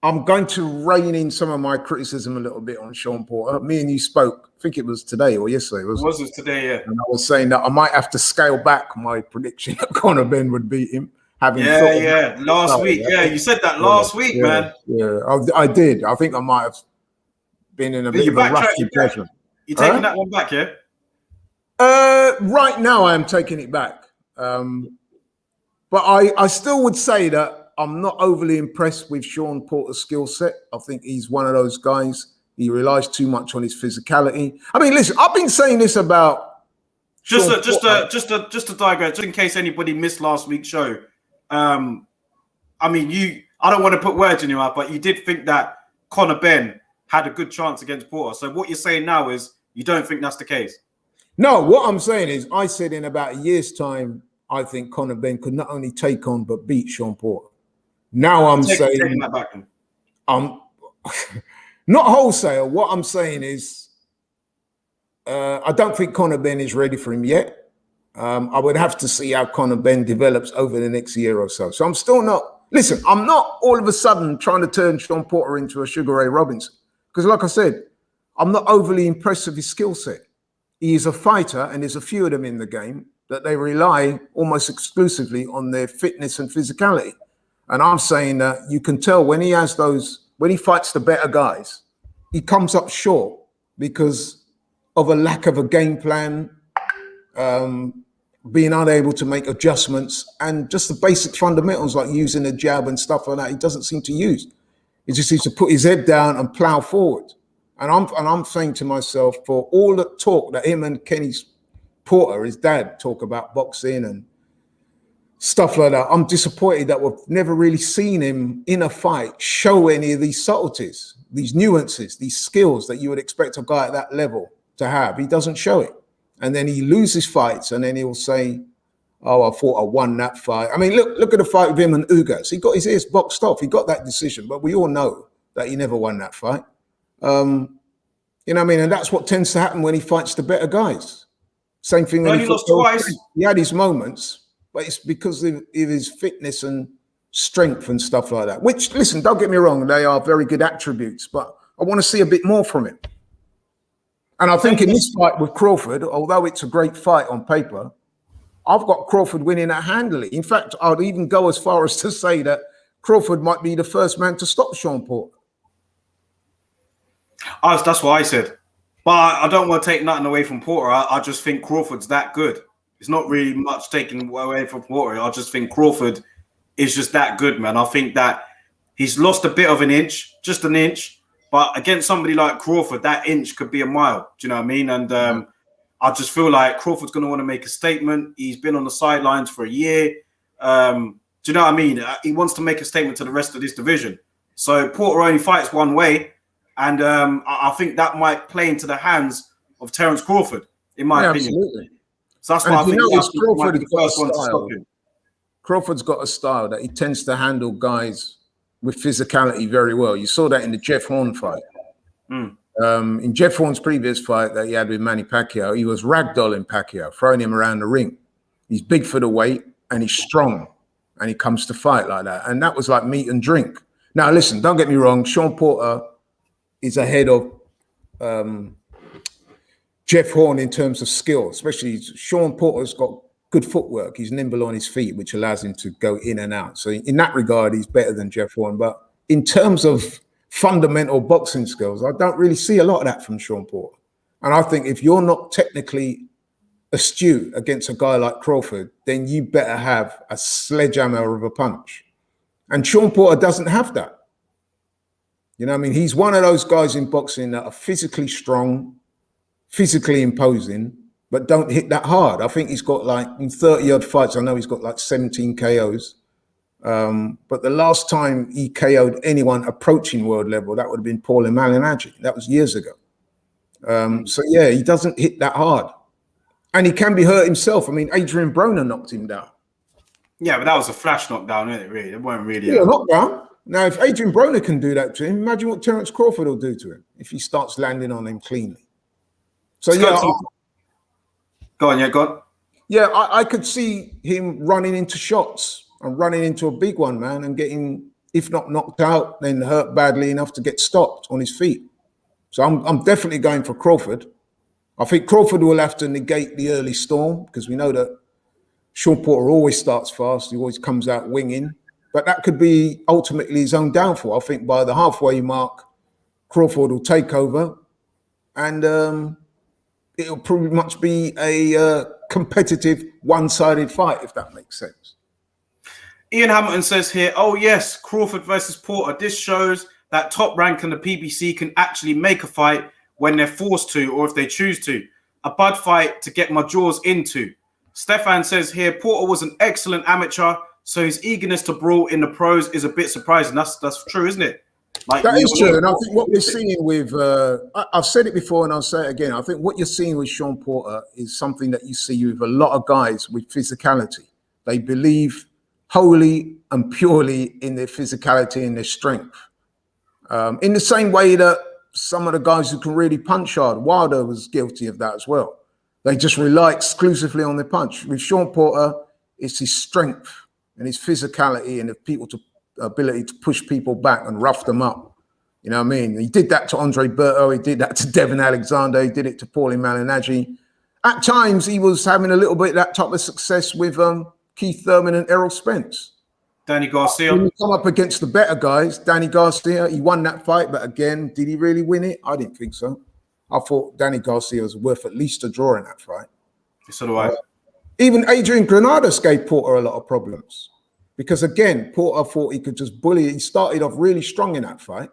I'm going to rein in some of my criticism a little bit on Sean Porter. Me and you spoke, I think it was today or yesterday. It was today, yeah. And I was saying that I might have to scale back my prediction that Conor Ben would beat him. Last week. Yeah, you said that last week, man. Yeah, I did. I think I might have been in a bit of a rusty judgment. You taking that one back, yeah? Right now, I am taking it back. But I still would say that I'm not overly impressed with Sean Porter's skill set. I think he's one of those guys. He relies too much on his physicality. I mean, listen, I've been saying this about just to digress, just in case anybody missed last week's show. I mean, I don't want to put words in your mouth, but you did think that Conor Ben had a good chance against Porter. So what you're saying now is you don't think that's the case? No, what I'm saying is I said in about a year's time, I think Conor Ben could not only take on but beat Sean Porter. Now I'm saying that back. I'm not wholesale. What I'm saying is I don't think Conor Ben is ready for him yet. I would have to see how Conor Ben develops over the next year or so. So I'm still not. Listen, I'm not all of a sudden trying to turn Sean Porter into a Sugar Ray Robinson. Because like I said, I'm not overly impressed with his skill set. He is a fighter, and there's a few of them in the game that they rely almost exclusively on their fitness and physicality. And I'm saying that you can tell when he fights the better guys, he comes up short because of a lack of a game plan, being unable to make adjustments, and just the basic fundamentals like using a jab and stuff like that. He doesn't seem to use. He just needs to put his head down and plow forward. And I'm saying to myself, for all the talk that him and Kenny Porter, his dad, talk about boxing and stuff like that, I'm disappointed that we've never really seen him in a fight show any of these subtleties, these nuances, these skills that you would expect a guy at that level to have. He doesn't show it. And then he loses fights, and then he'll say, oh, I thought I won that fight. I mean, look at the fight with him and Ugas. He got his ears boxed off. He got that decision, but we all know that he never won that fight. You know what I mean? And that's what tends to happen when he fights the better guys. Same thing when he lost twice. He had his moments, but it's because of his fitness and strength and stuff like that. Which, listen, don't get me wrong, they are very good attributes, but I want to see a bit more from him. And I think in this fight with Crawford, although it's a great fight on paper, I've got Crawford winning that handily. In fact, I'd even go as far as to say that Crawford might be the first man to stop Sean Porter. That's what I said. But I don't want to take nothing away from Porter. I just think Crawford's that good. It's not really much taken away from Porter. I just think Crawford is just that good, man. I think that he's lost a bit of an inch, just an inch. But against somebody like Crawford, that inch could be a mile. Do you know what I mean? And I just feel like Crawford's going to want to make a statement. He's been on the sidelines for a year. Do you know what I mean? He wants to make a statement to the rest of this division. So Porter only fights one way. And I think that might play into the hands of Terence Crawford, in my opinion. Absolutely. So that's why I think Crawford is the first one to stop him. Crawford's got a style that he tends to handle guys with physicality very well. You saw that in the Jeff Horn fight. In Jeff Horn's previous fight that he had with Manny Pacquiao, he was ragdolling Pacquiao, throwing him around the ring. He's big for the weight and he's strong and he comes to fight like that. And that was like meat and drink. Now, listen, don't get me wrong. Sean Porter is ahead of Jeff Horn in terms of skill, especially Sean Porter's got good footwork. He's nimble on his feet, which allows him to go in and out. So in that regard, he's better than Jeff Horn. But in terms of fundamental boxing skills, I don't really see a lot of that from Sean Porter. And I think if you're not technically astute against a guy like Crawford, then you better have a sledgehammer of a punch. And Sean Porter doesn't have that. You know what I mean? He's one of those guys in boxing that are physically strong, physically imposing, but don't hit that hard. I think he's got like in 30 odd fights, I know he's got like 17 KOs. But the last time he KO'd anyone approaching world level, that would have been Paulie Malignaggi. That was years ago. So yeah, he doesn't hit that hard. And he can be hurt himself. I mean, Adrian Broner knocked him down. Yeah, but that was a flash knockdown, isn't it, really? It wasn't really a knockdown. Now, if Adrian Broner can do that to him, imagine what Terence Crawford will do to him if he starts landing on him cleanly. So yeah, go on, go on. Yeah, I could see him running into shots and running into a big one, man, and getting, if not knocked out, then hurt badly enough to get stopped on his feet. So I'm definitely going for Crawford. I think Crawford will have to negate the early storm because we know that Sean Porter always starts fast. He always comes out winging. But that could be ultimately his own downfall. I think by the halfway mark, Crawford will take over and it'll pretty much be a competitive one-sided fight, if that makes sense. Ian Hamilton says here, oh yes, Crawford versus Porter. This shows that Top Rank and the PBC can actually make a fight when they're forced to or if they choose to. A bud fight to get my jaws into. Stefan says here, Porter was an excellent amateur, so his eagerness to brawl in the pros is a bit surprising. That's true, isn't it? Like, that is true. And I think what we're seeing with, I've said it before and I'll say it again, I think what you're seeing with Sean Porter is something that you see with a lot of guys with physicality. They believe wholly and purely in their physicality and their strength. In the same way that some of the guys who can really punch hard, Wilder was guilty of that as well. They just rely exclusively on their punch. With Sean Porter, it's his strength and his physicality and the ability to push people back and rough them up. You know what I mean? He did that to Andre Berto. He did that to Devin Alexander. He did it to Paulie Malignaggi. At times, he was having a little bit of that type of success with Keith Thurman and Errol Spence. Danny Garcia. When you come up against the better guys, Danny Garcia, he won that fight, but again, did he really win it? I didn't think so. I thought Danny Garcia was worth at least a draw in that fight. So do I. Even Adrian Granados gave Porter a lot of problems because, again, Porter thought he could just bully. He started off really strong in that fight.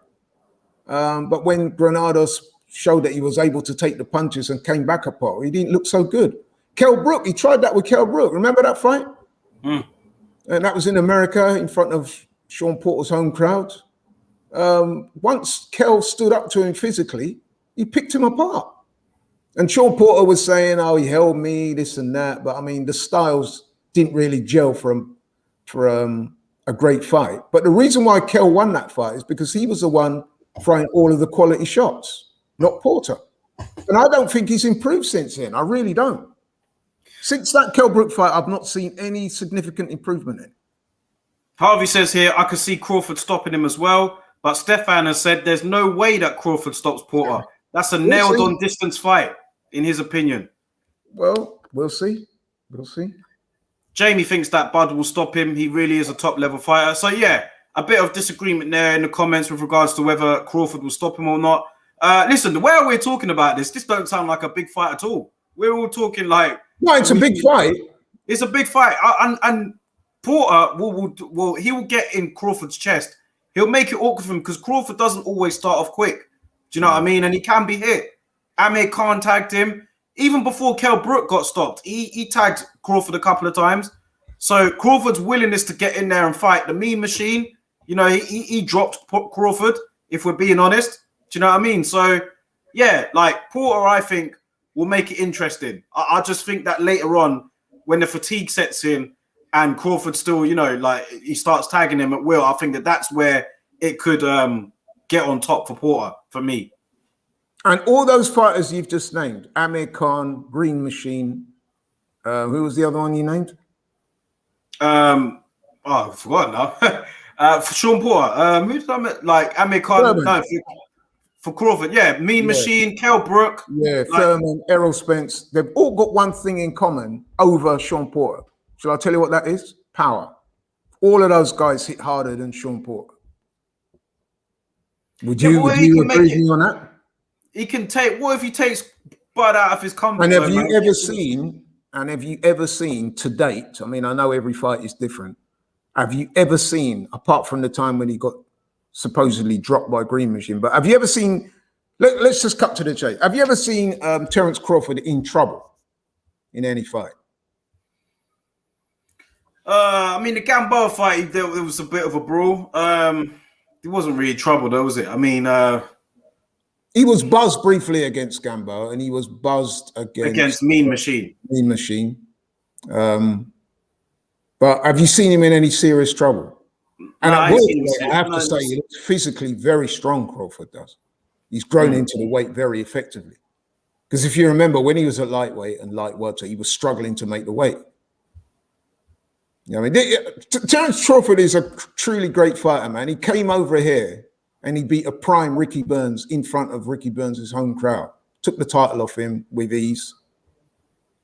But when Granados showed that he was able to take the punches and came back apart, he didn't look so good. Kell Brook, he tried that with Kell Brook. Remember that fight? And that was in America in front of Sean Porter's home crowd. Once Kell stood up to him physically, he picked him apart. And Sean Porter was saying, oh, he held me, this and that. But I mean, the styles didn't really gel for a great fight. But the reason why Kell won that fight is because he was the one throwing all of the quality shots, not Porter. And I don't think he's improved since then. I really don't. Since that Kell Brook fight, I've not seen any significant improvement in. Harvey says here, I could see Crawford stopping him as well. But Stefan has said there's no way that Crawford stops Porter. That's a nailed-on distance fight, in his opinion. Well, we'll see. We'll see. Jamie thinks that Bud will stop him. He really is a top-level fighter. So, yeah, a bit of disagreement there in the comments with regards to whether Crawford will stop him or not. Listen, the way we're talking about this don't sound like a big fight at all. We're all talking like... No, it's a big fight. It's a big fight. And Porter he will get in Crawford's chest. He'll make it awkward for him because Crawford doesn't always start off quick. Do you know what I mean? And he can be hit. Amir Khan tagged him. Even before Kell Brook got stopped, he tagged Crawford a couple of times. So Crawford's willingness to get in there and fight, the mean machine, you know, he dropped Crawford, if we're being honest. Do you know what I mean? So, yeah, like Porter, I think, will make it interesting. I just think that later on, when the fatigue sets in and Crawford still, you know, like he starts tagging him at will, I think that's where it could get on top for Porter, for me. And all those fighters you've just named, Amir Khan, Green Machine, Who was the other one you named? I forgot now. For Sean Porter, who did I met? Like Amir Khan? No, for Crawford. Yeah, Mean Machine, Kell Brook. Yeah, Thurman, Errol Spence. They've all got one thing in common over Sean Porter. Shall I tell you what that is? Power. All of those guys hit harder than Sean Porter. Would you agree with me on that? He can take. What if he takes Bud out of his comfort? And have you ever seen? And have you ever seen to date? I mean, I know every fight is different. Have you ever seen, apart from the time when he got supposedly dropped by Green Machine, but have you ever seen? Let's just cut to the chase. Have you ever seen Terence Crawford in trouble in any fight? I mean, the Gamboa fight, there was a bit of a brawl. It wasn't really trouble, though, was it? I mean, he was buzzed briefly against Gamboa, and he was buzzed against Mean Machine. Mean Machine. But have you seen him in any serious trouble? And No, I have to say, he looks physically very strong. Crawford does. He's grown into the weight very effectively. Because if you remember, when he was at lightweight and light welter, he was struggling to make the weight. You know what I mean? Terence Crawford is a truly great fighter, man. He came over here and he beat a prime Ricky Burns in front of Ricky Burns' home crowd. Took the title off him with ease.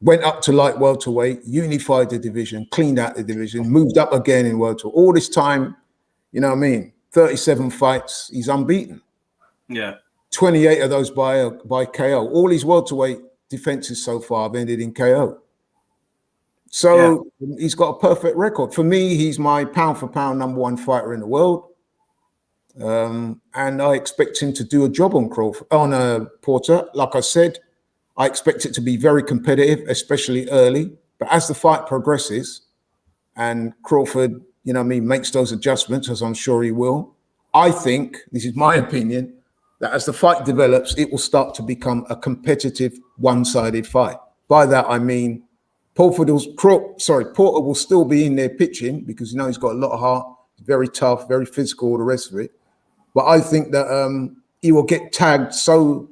Went up to light welterweight, unified the division, cleaned out the division, moved up again in welterweight. All this time, you know what I mean? 37 fights, he's unbeaten. Yeah. 28 of those by KO. All his welterweight defenses so far have ended in KO. So he's got a perfect record. For me, he's my pound for pound #1 fighter in the world. And I expect him to do a job on Porter. Like I said, I expect it to be very competitive, especially early. But as the fight progresses and Crawford, you know what I mean, makes those adjustments, as I'm sure he will, I think, this is my opinion, that as the fight develops, it will start to become a competitive, one-sided fight. By that, I mean, Porter will still be in there pitching because, you know, he's got a lot of heart, very tough, very physical, all the rest of it. But I think that he will get tagged so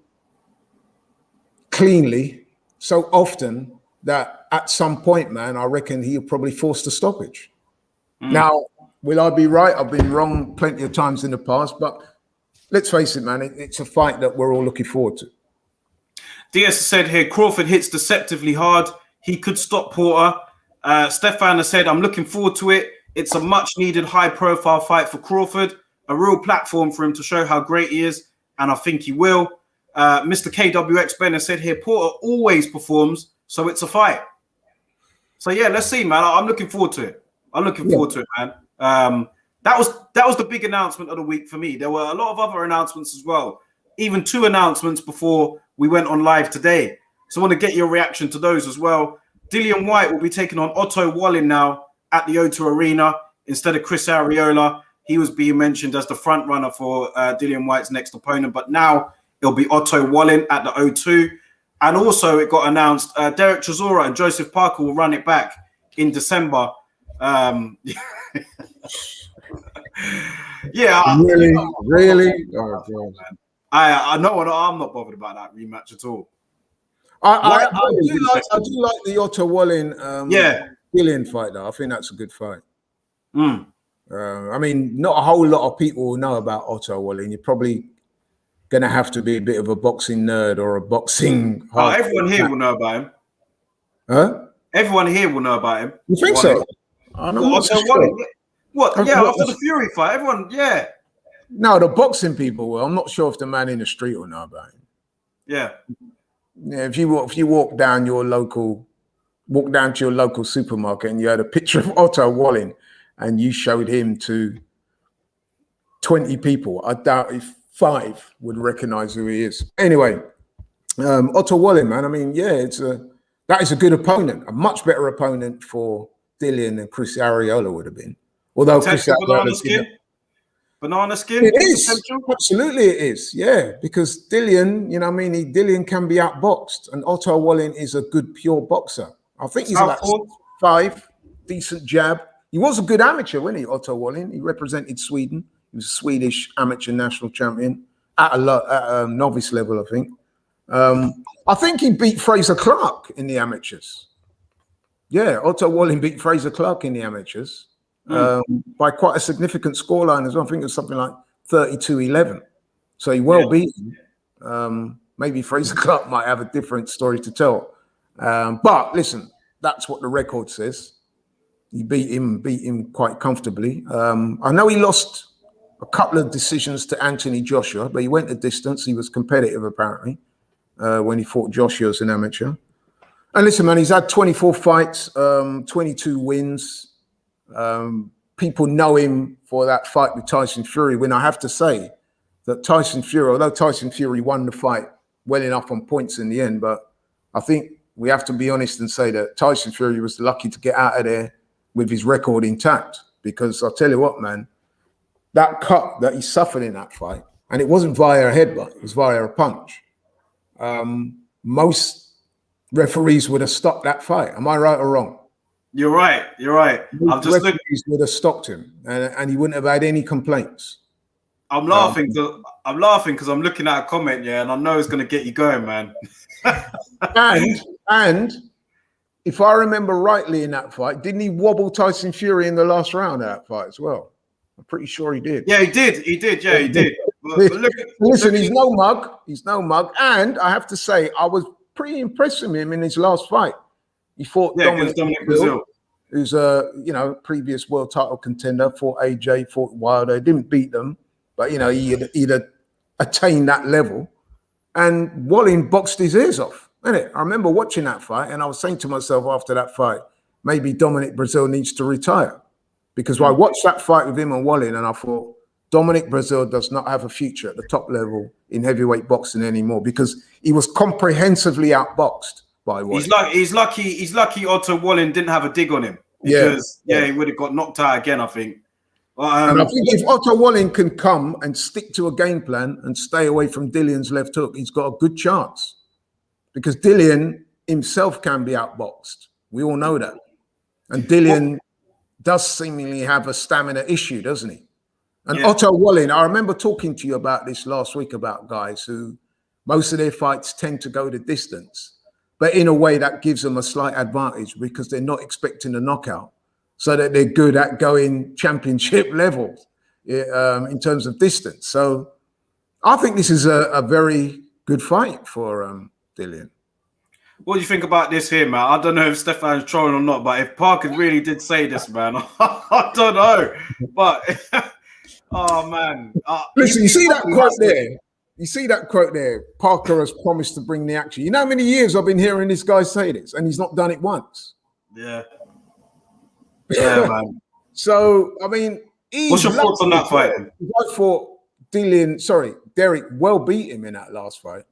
cleanly, so often, that at some point, man, I reckon he'll probably force the stoppage. Now, will I be right? I've been wrong plenty of times in the past, but let's face it, man, it's a fight that we're all looking forward to. Diaz said here, Crawford hits deceptively hard. He could stop Porter. Stefan has said, I'm looking forward to it. It's a much-needed high-profile fight for Crawford, a real platform for him to show how great he is, and I think he will. Mr. KWX Ben has said here, Porter always performs, so it's a fight. So, yeah, let's see, man. I'm looking forward to it. I'm looking forward to it, man. That was the big announcement of the week for me. There were a lot of other announcements as well, even 2 announcements before we went on live today. So I want to get your reaction to those as well. Dillian Whyte will be taking on Otto-Wallin now at the O2 Arena instead of Chris Arreola. He was being mentioned as the front runner for Dillian Whyte's next opponent, but now it'll be Otto-Wallin at the O2. And also it got announced Derek Chisora and Joseph Parker will run it back in December. Yeah. Really? Oh, God. I know I'm not bothered about that rematch at all. I do like the Otto-Wallin Dillian fight, though. I think that's a good fight. I mean, not a whole lot of people will know about Otto-Wallin. You're probably going to have to be a bit of a boxing nerd or a boxing... everyone here will know about him. Huh? Everyone here will know about him. You think so? Otto-Wallin. What? Yeah, after the Fury fight, everyone, yeah. No, the boxing people will. I'm not sure if the man in the street will know about him. Yeah. Yeah, if you walk down to your local supermarket and you had a picture of Otto-Wallin and you showed him to 20 people, I doubt if 5 would recognize who he is. Anyway, Otto-Wallin, man, I mean, yeah, that is a good opponent, a much better opponent for Dillian than Chris Arreola would have been. Although Chris Arreola... Banana skin? It is. Absolutely it is. Yeah. Because Dillian, you know what I mean? Dillian can be outboxed and Otto-Wallin is a good pure boxer. I think he's about 5, decent jab. He was a good amateur, wasn't he, Otto-Wallin? He represented Sweden. He was a Swedish amateur national champion at a novice level, I think. I think he beat Fraser Clark in the amateurs. Yeah, Otto Wallin beat Fraser Clark in the amateurs by quite a significant scoreline as well. I think it was something like 32-11. So he well beat him. Maybe Fraser Clark might have a different story to tell. But listen, that's what the record says. He beat him quite comfortably. I know he lost a couple of decisions to Anthony Joshua, but he went the distance. He was competitive, apparently, when he fought Joshua as an amateur. And listen, man, he's had 24 fights, 22 wins. People know him for that fight with Tyson Fury, when I have to say that Tyson Fury, although Tyson Fury won the fight well enough on points in the end, but I think we have to be honest and say that Tyson Fury was lucky to get out of there with his record intact. Because I'll tell you what, man, that cut that he suffered in that fight, and it wasn't via a headbutt, it was via a punch. Most referees would have stopped that fight. Am I right or wrong? You're right. I've just referees would have stopped him, and he wouldn't have had any complaints. I'm laughing because I'm looking at a comment, and I know it's going to get you going, man. and if I remember rightly in that fight, didn't he wobble Tyson Fury in the last round of that fight as well? I'm pretty sure he did. Yeah, he did. Yeah, he did. But listen, he's no mug. He's no mug. And I have to say, I was pretty impressed with him in his last fight. He fought Dominic Brazil, who's a previous world title contender. Fought AJ, fought Wilder. Didn't beat them, but he'd attained that level. And Wallin boxed his ears off. Innit? I remember watching that fight, and I was saying to myself after that fight, maybe Dominic Brazil needs to retire, because I watched that fight with him and Wallin, and I thought Dominic Brazil does not have a future at the top level in heavyweight boxing anymore, because he was comprehensively outboxed by Wallin. He's lucky Otto Wallin didn't have a dig on him, because he would have got knocked out again, I think. And I think if Otto Wallin can come and stick to a game plan and stay away from Dillian's left hook, he's got a good chance, because Dillian himself can be outboxed. We all know that. And Dillian does seemingly have a stamina issue, doesn't he? And Otto Wallin, I remember talking to you about this last week, about guys who most of their fights tend to go the distance, but in a way that gives them a slight advantage because they're not expecting a knockout, so that they're good at going championship levels in terms of distance. So I think this is a very good fight for Dillian. What do you think about this here, man? I don't know if Stefan's trolling or not, but if Parker really did say this, man, I don't know. But oh man, listen, you see that quote there? You see that quote there? Parker has promised to bring the action. You know how many years I've been hearing this guy say this, and he's not done it once. Yeah, man. So I mean, what's your thoughts on that fight? I thought Derek well beat him in that last fight.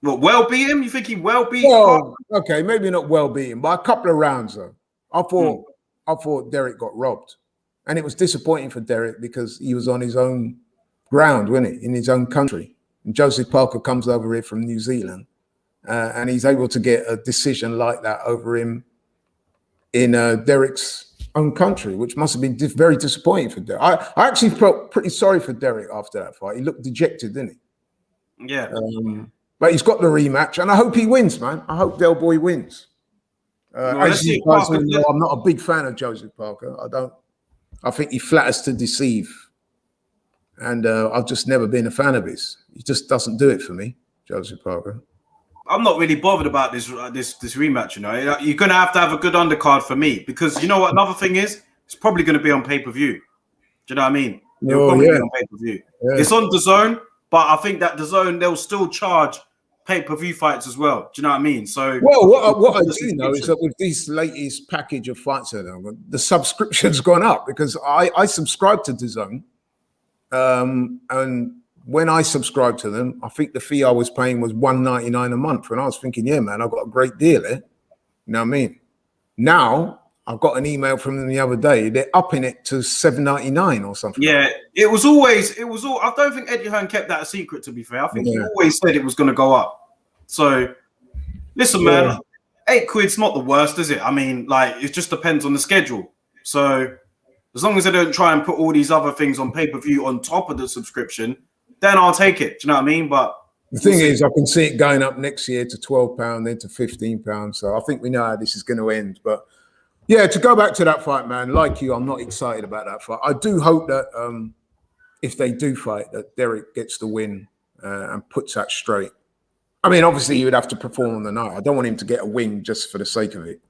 What, well beat him? You think he well beat? Well, okay, maybe not well beat him, but a couple of rounds though. I thought Derek got robbed, and it was disappointing for Derek because he was on his own ground, wasn't he, in his own country. And Joseph Parker comes over here from New Zealand, and he's able to get a decision like that over him in Derek's own country, which must have been very disappointing for Derek. I actually felt pretty sorry for Derek after that fight. He looked dejected, didn't he? Yeah. But he's got the rematch, and I hope he wins, man. I hope Del Boy wins. As you guys know, I'm not a big fan of Joseph Parker. I think he flatters to deceive, and I've just never been a fan of his. He just doesn't do it for me, Joseph Parker. I'm not really bothered about this rematch. You're gonna have to have a good undercard for me, because you know what? Another thing is, it's probably going to be on pay-per-view. Do you know what I mean? It'll probably be on pay-per-view. Yeah. It's on DAZN, but I think that DAZN, they'll still charge pay-per-view fights as well. Do you know what I mean? So, well, what I do know is that with this latest package of fights, the subscription's gone up, because I subscribe to DAZN, and when I subscribed to them, I think the fee I was paying was $1.99 a month, and I was thinking, yeah, man, I got a great deal there. You know what I mean? Now I got an email from them the other day; they're upping it to $7.99 or something. Yeah, it was all. I don't think Eddie Hearn kept that a secret. To be fair, I think he always said it was going to go up. So, listen, man, £8's not the worst, is it? I mean, like, it just depends on the schedule. So, as long as they don't try and put all these other things on pay-per-view on top of the subscription, then I'll take it. Do you know what I mean? But The thing is, I can see it going up next year to £12, then to £15. So I think we know how this is going to end. But yeah, to go back to that fight, man, like you, I'm not excited about that fight. I do hope that if they do fight, that Derek gets the win and puts that straight. I mean, obviously, he would have to perform on the night. I don't want him to get a win just for the sake of it.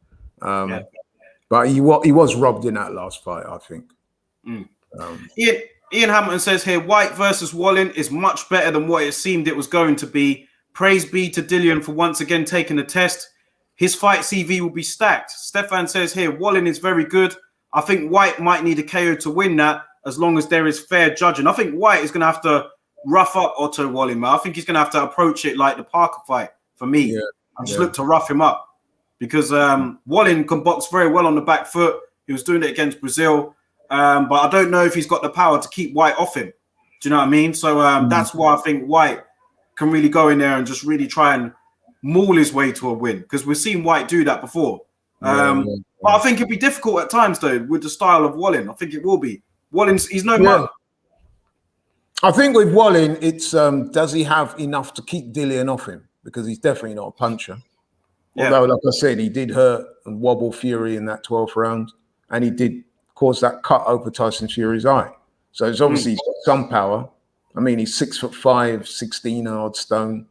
But he was robbed in that last fight, I think. Ian Hamilton says here, Whyte versus Wallin is much better than what it seemed it was going to be. Praise be to Dillian for once again taking the test. His fight CV will be stacked. Stefan says here, Wallin is very good. I think Whyte might need a KO to win that as long as there is fair judging. I think Whyte is going to have to rough up Otto Wallin, man. I think he's going to have to approach it like the Parker fight for me. And just look to rough him up. Because Wallin can box very well on the back foot. He was doing it against Brazil. But I don't know if he's got the power to keep Whyte off him. Do you know what I mean? So that's why I think Whyte can really go in there and just really try and maul his way to a win. Because we've seen Whyte do that before. But I think it'd be difficult at times, though, with the style of Wallin. I think it will be. He's no mug. I think with Wallin, it's does he have enough to keep Dillian off him? Because he's definitely not a puncher. Although, like I said, he did hurt and wobble Fury in that 12th round. And he did cause that cut over Tyson Fury's eye. So it's obviously he's got some power. I mean, he's 6'5", 16 odd stone.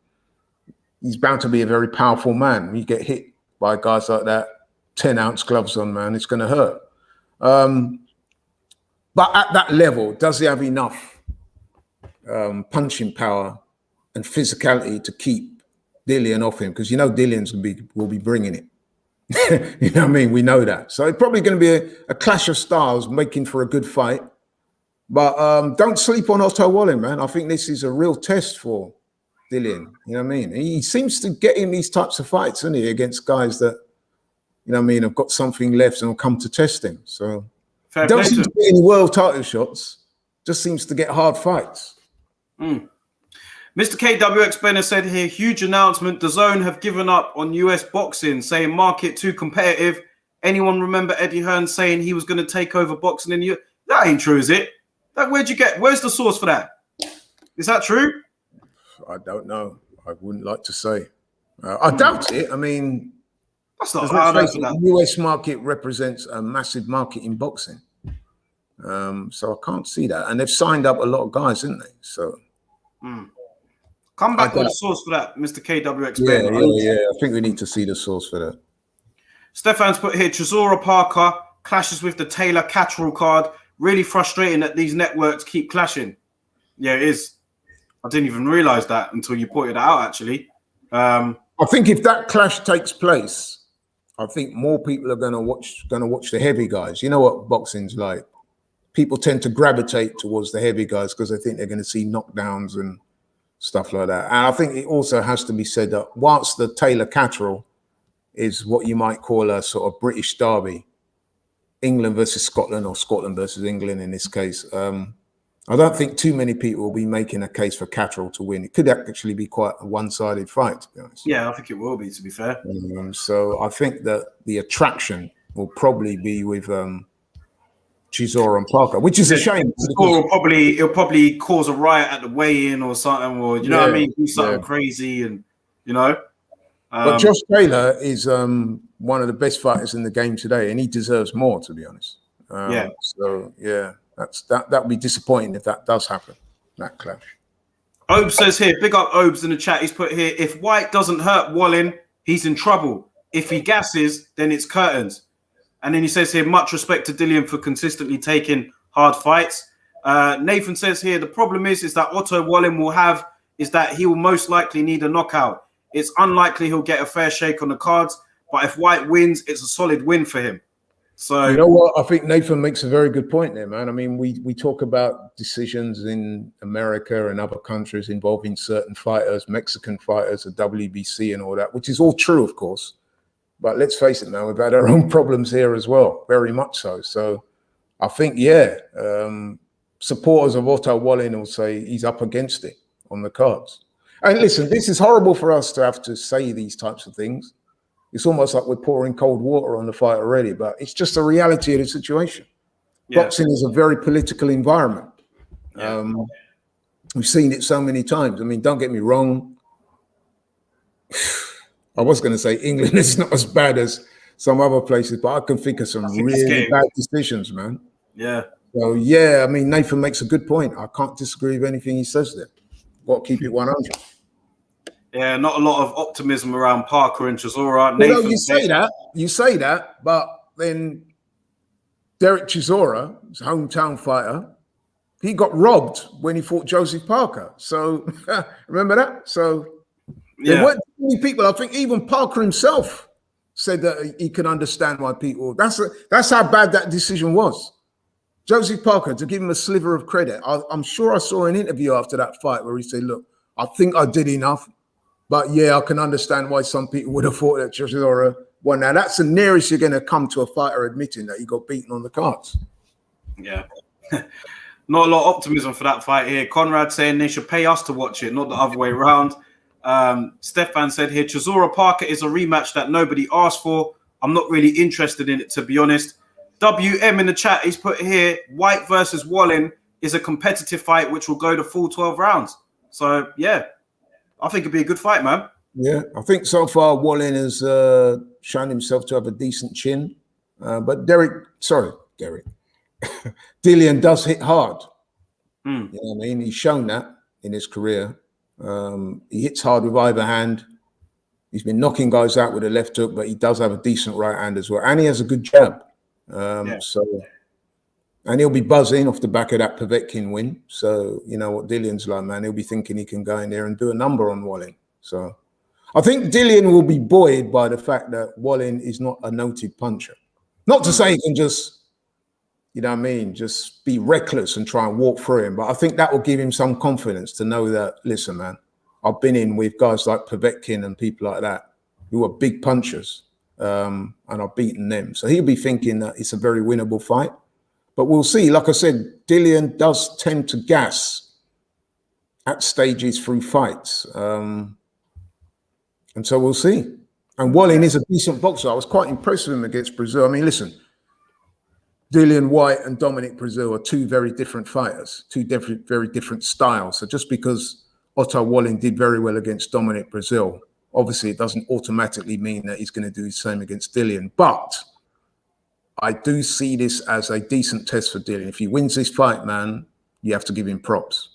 He's bound to be a very powerful man. When you get hit by guys like that, 10-ounce gloves on, man, it's going to hurt. But at that level, does he have enough punching power and physicality to keep Dillian off him? Because you know Dillian's will be bringing it. You know what I mean? We know that. So it's probably going to be a clash of styles, making for a good fight. But don't sleep on Otto Wallin, man. I think this is a real test for Dillian. You know what I mean? He seems to get in these types of fights, doesn't he, against guys that, you know what I mean, have got something left and will come to test him. So he don't seem to get any world title shots. Just seems to get hard fights. Mr. KWX Benner said here, huge announcement. DAZN have given up on US boxing, saying market too competitive. Anyone remember Eddie Hearn saying he was going to take over boxing in the US? That ain't true, is it? Where's the source for that? Is that true? I don't know. I wouldn't like to say. I doubt it. I mean, that's not how the US market represents a massive market in boxing. So I can't see that. And they've signed up a lot of guys, haven't they? So come back with the source for that, Mr. KWX. Yeah. I think we need to see the source for that. Stefan's put here, Chisora Parker clashes with the Taylor Catterall card. Really frustrating that these networks keep clashing. Yeah, it is. I didn't even realize that until you pointed it out, actually. I think if that clash takes place, I think more people are going to watch the heavy guys. You know what boxing's like. People tend to gravitate towards the heavy guys because they think they're going to see knockdowns and stuff like that. And I think it also has to be said that whilst the Taylor Catterall is what you might call a sort of British derby, England versus Scotland or Scotland versus England in this case, I don't think too many people will be making a case for Catterall to win. It could actually be quite a one-sided fight, to be honest. Yeah, I think it will be, to be fair. So I think that the attraction will probably be with Chisora and Parker, which is a shame. It'll probably cause a riot at the weigh-in or something, or you know what I mean, do something crazy, and you know. But Josh Taylor is one of the best fighters in the game today, and he deserves more, to be honest. So yeah, that would be disappointing if that does happen, that clash. Obes says here, big up Obes in the chat. He's put here, if Whyte doesn't hurt Wallin, he's in trouble. If he gasses, then it's curtains. And then he says here, much respect to Dillian for consistently taking hard fights. Nathan says here, the problem is that Otto Wallin is that he will most likely need a knockout. It's unlikely he'll get a fair shake on the cards, but if Whyte wins, it's a solid win for him. So you know what? I think Nathan makes a very good point there, man. I mean, we talk about decisions in America and other countries involving certain fighters, Mexican fighters, the WBC and all that, which is all true, of course. But let's face it, man, we've had our own problems here as well, very much so. So I think, supporters of Otto Wallin will say he's up against it on the cards. And listen, this is horrible for us to have to say these types of things. It's almost like we're pouring cold water on the fight already, but it's just a reality of the situation. Yeah. Boxing is a very political environment. Yeah. We've seen it so many times. I mean, don't get me wrong. I was going to say England is not as bad as some other places, but I can think of some really bad decisions, man. Yeah. So, yeah, I mean, Nathan makes a good point. I can't disagree with anything he says there. Got to keep it 100. Yeah, not a lot of optimism around Parker and Chisora. Well, no, you say that, but then Derek Chisora, his hometown fighter, he got robbed when he fought Joseph Parker. So remember that? So there weren't many people. I think even Parker himself said that he can understand why people. That's how bad that decision was. Joseph Parker, to give him a sliver of credit, I'm sure I saw an interview after that fight where he said, "Look, I think I did enough, but yeah, I can understand why some people would have thought that Chisora won." Now that's the nearest you're going to come to a fighter admitting that he got beaten on the cards. Yeah. Not a lot of optimism for that fight here. Conrad saying they should pay us to watch it, not the other way around. Stefan said here, Chisora Parker is a rematch that nobody asked for. I'm not really interested in it, to be honest. WM in the chat, he's put here, Whyte versus Wallin is a competitive fight which will go the full 12 rounds. So, yeah, I think it'd be a good fight, man. Yeah, I think so far Wallin has shown himself to have a decent chin. But Dillian does hit hard. You know what I mean? He's shown that in his career. He hits hard with either hand. He's been knocking guys out with a left hook, but he does have a decent right hand as well. And he has a good jab. And he'll be buzzing off the back of that Povetkin win. So, you know what Dillian's like, man. He'll be thinking he can go in there and do a number on Wallin. So I think Dillian will be buoyed by the fact that Wallin is not a noted puncher. Not to say he can just, you know what I mean, just be reckless and try and walk through him. But I think that will give him some confidence to know that, listen, man, I've been in with guys like Povetkin and people like that who are big punchers, and I've beaten them. So he'll be thinking that it's a very winnable fight. But we'll see. Like I said, Dillian does tend to gas at stages through fights. And so we'll see. And Wallin is a decent boxer. I was quite impressed with him against Brazil. I mean, listen, Dillian Whyte and Dominic Brazil are two very different fighters, very different styles. So just because Otto Wallin did very well against Dominic Brazil, obviously it doesn't automatically mean that he's going to do the same against Dillian. But I do see this as a decent test for Dillian. If he wins this fight, man, you have to give him props.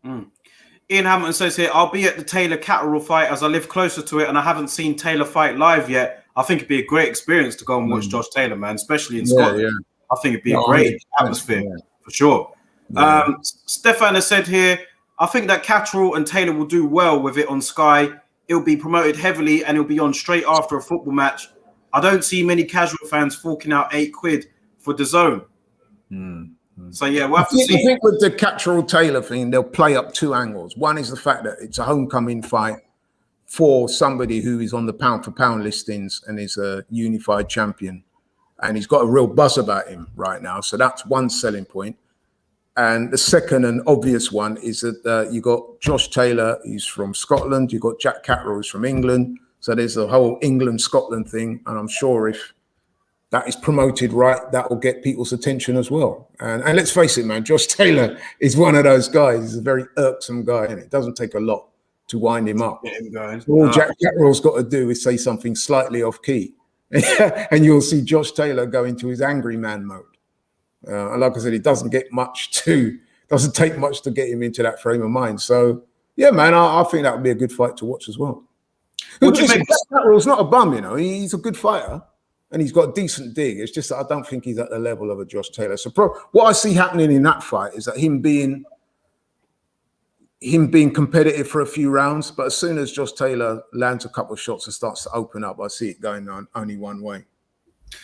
Ian Hamilton says here, I'll be at the Taylor Catterall fight as I live closer to it and I haven't seen Taylor fight live yet. I think it'd be a great experience to go and watch Josh Taylor, man, especially in Scotland. Yeah. I think it'd be a great atmosphere for sure. Yeah. Stefan has said here, I think that Catterall and Taylor will do well with it on Sky. It'll be promoted heavily and it'll be on straight after a football match. I don't see many casual fans forking out £8 for the zone. So, yeah, we'll have to see. I think with the Catterall Taylor thing, they'll play up two angles. One is the fact that it's a homecoming fight for somebody who is on the pound-for-pound listings and is a unified champion. And he's got a real buzz about him right now. So that's one selling point. And the second and obvious one is that you got Josh Taylor, who's from Scotland. You've got Jack Catterall, who's from England. So there's a whole England-Scotland thing. And I'm sure if that is promoted right, that will get people's attention as well. And let's face it, man, Josh Taylor is one of those guys. He's a very irksome guy, and it doesn't take a lot to wind him up. All Jack Catterall's got to do is say something slightly off-key. And you'll see Josh Taylor go into his angry man mode. And like I said, it doesn't take much to get him into that frame of mind. So, yeah, man, I think that would be a good fight to watch as well. Catterall's not a bum, you know. He's a good fighter and he's got a decent dig. It's just that I don't think he's at the level of a Josh Taylor. So what I see happening in that fight is that him being competitive for a few rounds, but as soon as Josh Taylor lands a couple of shots and starts to open up, I see it going on only one way.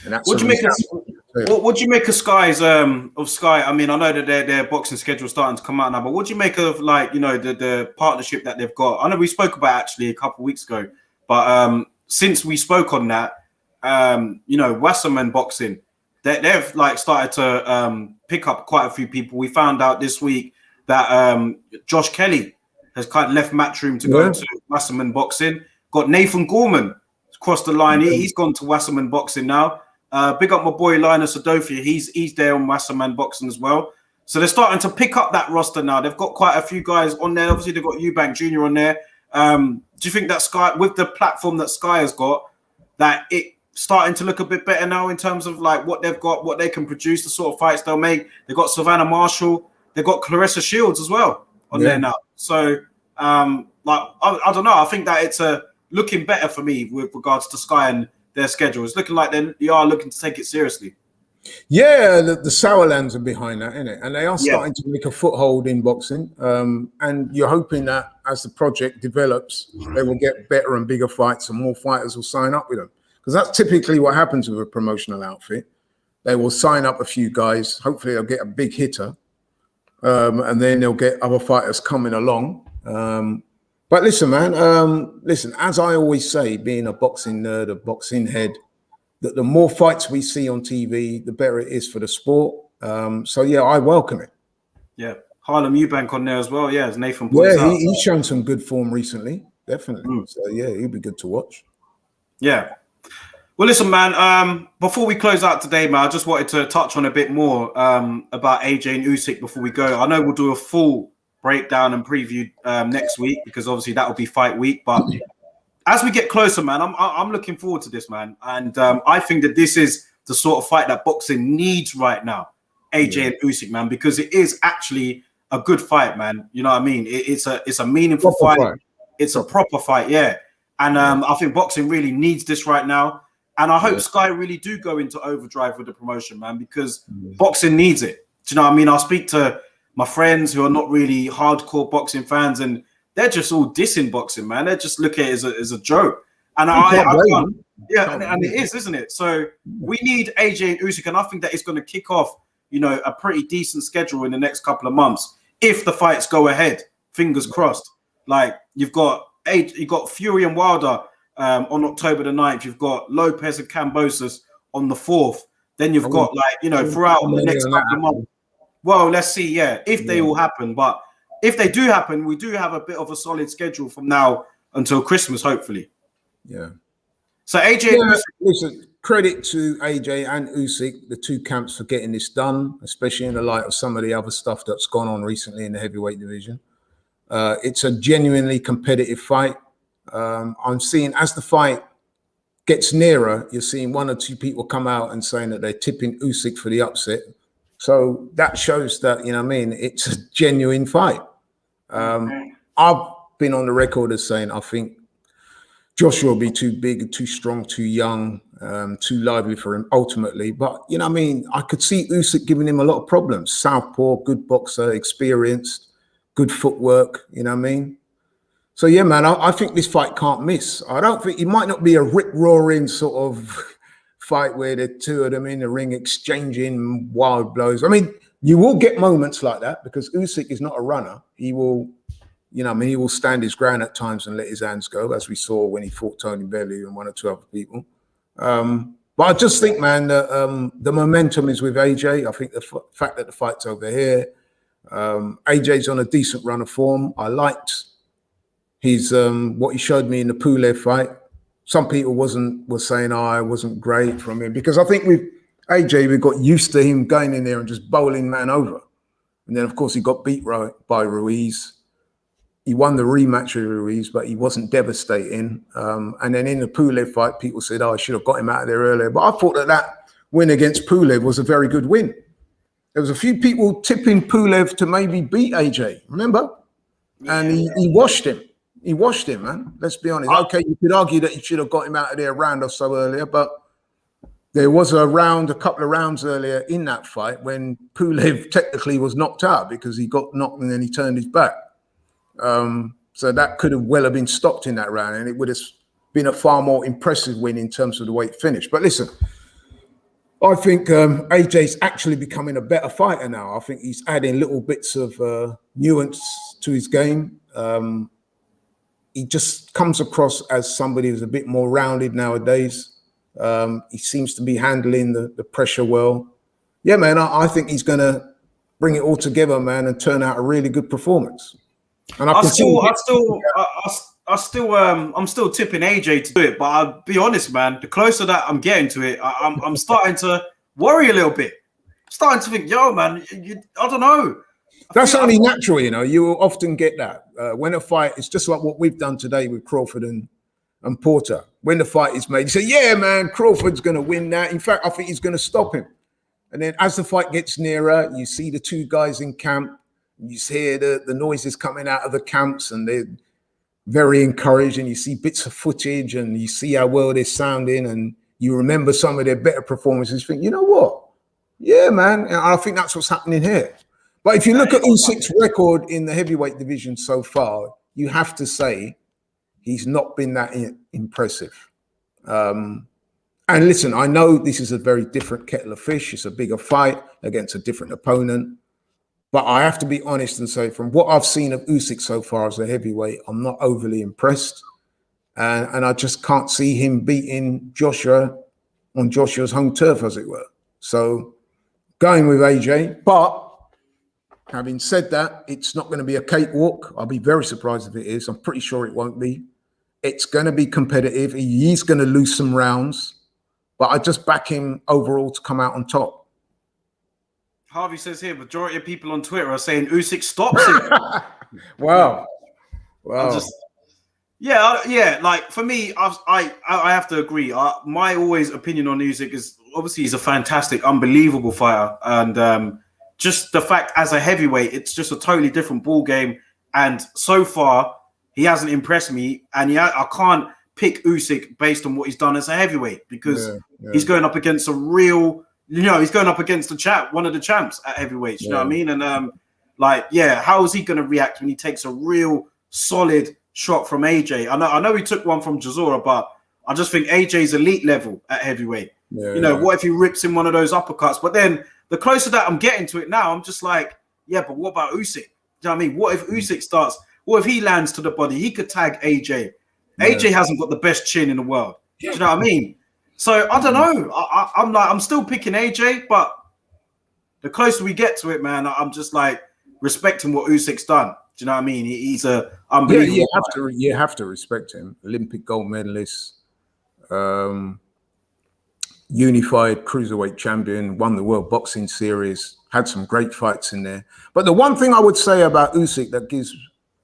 And that's what do you make of Sky's of Sky? I mean, I know that their boxing schedule is starting to come out now, but what do you make of, like, you know, the partnership that they've got? I know we spoke about actually a couple of weeks ago, but since we spoke on that, you know, Wasserman Boxing, they've like started to pick up quite a few people. We found out this week that Josh Kelly has kind of left Matchroom to go to Wasserman Boxing. Got Nathan Gorman crossed the line. He's gone to Wasserman Boxing now. Big up my boy Linus Adofia. He's there on Wasserman Boxing as well. So they're starting to pick up that roster now. They've got quite a few guys on there. Obviously, they've got Eubank Jr. on there. Do you think that Sky, with the platform that Sky has got, that it starting to look a bit better now in terms of like what they've got, what they can produce, the sort of fights they'll make? They've got Savannah Marshall, they've got Clarissa Shields as well on there now. So, like, I don't know. I think that it's looking better for me with regards to Sky and their schedule. It's looking like they are looking to take it seriously. Yeah, the Sauerlands are behind that, isn't it? And they are starting to make a foothold in boxing. And you're hoping that as the project develops, they will get better and bigger fights and more fighters will sign up with them. Because that's typically what happens with a promotional outfit. They will sign up a few guys. Hopefully they'll get a big hitter. And then they'll get other fighters coming along. But listen, man, listen, as I always say, being a boxing nerd, a boxing head, that the more fights we see on TV, the better it is for the sport. So, yeah, I welcome it. Yeah. Harlem Eubank on there as well. Yeah, as Nathan points out. He's shown some good form recently, definitely. So, yeah, he'll be good to watch. Yeah. Well, listen, man, before we close out today, man, I just wanted to touch on a bit more about AJ and Usyk before we go. I know we'll do a full breakdown and preview next week because obviously that will be fight week. But as we get closer, man, I'm looking forward to this, man. And I think that this is the sort of fight that boxing needs right now, AJ and Usyk, man, because it is actually a good fight, man. You know what I mean? It's a meaningful fight. It's a proper fight, yeah. And I think boxing really needs this right now. And I hope Sky really do go into overdrive with the promotion, man, because boxing needs it. Do you know what I mean? I speak to my friends who are not really hardcore boxing fans, and they're just all dissing boxing, man. They just look at it as a joke. And and it is, isn't it? So we need AJ and Usyk, and I think that it's going to kick off, you know, a pretty decent schedule in the next couple of months if the fights go ahead. Fingers crossed. Like you've got Fury and Wilder on October the 9th. You've got Lopez and Kambosos on the 4th. Then you've got, like, you know, throughout the next couple of months. Well, let's see, if they all happen. But if they do happen, we do have a bit of a solid schedule from now until Christmas, hopefully. Yeah. So AJ, listen, credit to AJ and Usyk, the two camps, for getting this done, especially in the light of some of the other stuff that's gone on recently in the heavyweight division. It's a genuinely competitive fight. I'm seeing as the fight gets nearer, you're seeing one or two people come out and saying that they're tipping Usyk for the upset. So that shows that, you know what I mean, it's a genuine fight. I've been on the record as saying I think Joshua will be too big, too strong, too young, too lively for him ultimately. But, you know what I mean, I could see Usyk giving him a lot of problems. Southpaw, good boxer, experienced, good footwork, you know what I mean? So, yeah, man, I think this fight can't miss. I don't think it might not be a rip-roaring sort of fight where the two of them in the ring exchanging wild blows. I mean, you will get moments like that because Usyk is not a runner. He will, you know, I mean, he will stand his ground at times and let his hands go, as we saw when he fought Tony Bellew and one or two other people. But I just think, man, that the momentum is with AJ. I think the fact that the fight's over here, AJ's on a decent run of form. I liked his what he showed me in the Pulev fight. Some people were saying, it wasn't great from him, because I think with AJ, we got used to him going in there and just bowling man over. And then, of course, he got beat by Ruiz. He won the rematch with Ruiz, but he wasn't devastating. And then in the Pulev fight, people said, I should have got him out of there earlier. But I thought that win against Pulev was a very good win. There was a few people tipping Pulev to maybe beat AJ, remember? And he washed him. He washed him, man. Let's be honest. Okay, you could argue that you should have got him out of there a round or so earlier, but there was a couple of rounds earlier in that fight when Pulev technically was knocked out because he got knocked and then he turned his back. So that could have well have been stopped in that round, and it would have been a far more impressive win in terms of the way it finished. But listen, I think AJ's actually becoming a better fighter now. I think he's adding little bits of nuance to his game. He just comes across as somebody who's a bit more rounded nowadays. He seems to be handling the pressure well. Yeah, man, I think he's going to bring it all together, man, and turn out a really good performance. And I'm still tipping AJ to do it, but I'll be honest, man, the closer that I'm getting to it, I'm starting to worry a little bit. I'm starting to think, yo, man, I don't know. That's only natural, you know. You will often get that. when a fight, it's just like what we've done today with Crawford and Porter. When the fight is made, you say, yeah, man, Crawford's going to win that. In fact, I think he's going to stop him. And then as the fight gets nearer, you see the two guys in camp. You hear the noises coming out of the camps, and they're very encouraged. And you see bits of footage, and you see how well they're sounding, and you remember some of their better performances. Think, you know what? Yeah, man. And I think that's what's happening here. But if you look at Usyk's record in the heavyweight division so far, you have to say he's not been that impressive. And listen, I know this is a very different kettle of fish. It's a bigger fight against a different opponent. But I have to be honest and say, from what I've seen of Usyk so far as a heavyweight, I'm not overly impressed. And I just can't see him beating Joshua on Joshua's home turf, as it were. So going with AJ. But having said that, it's not going to be a cakewalk. I'll be very surprised if it is. I'm pretty sure it won't be. It's going to be competitive. He's going to lose some rounds. But I just back him overall to come out on top. Harvey says here, majority of people on Twitter are saying Usyk stops him. Wow. Yeah. Like for me, I have to agree. My always opinion on Usyk is obviously he's a fantastic, unbelievable fighter, and just the fact as a heavyweight, it's just a totally different ball game. And so far, he hasn't impressed me, and I can't pick Usyk based on what he's done as a heavyweight because he's going up against a real, he's going up against one of the champs at heavyweight. You know what I mean? And how is he going to react when he takes a real solid shot from AJ? I know he took one from Chisora, but I just think AJ's elite level at heavyweight. What if he rips in one of those uppercuts? But then the closer that I'm getting to it now, I'm just like, yeah, but what about Usyk? Do you know what I mean? What if Usyk starts? What if he lands to the body? He could tag AJ. AJ hasn't got the best chin in the world. Do you know what I mean? So I don't know. I'm still picking AJ, but the closer we get to it, man, I'm just like respecting what Usyk's done. Do you know what I mean? He's a unbelievable. You have to respect him. Olympic gold medalist, unified cruiserweight champion, won the World Boxing Series, had some great fights in there. But the one thing I would say about Usyk that gives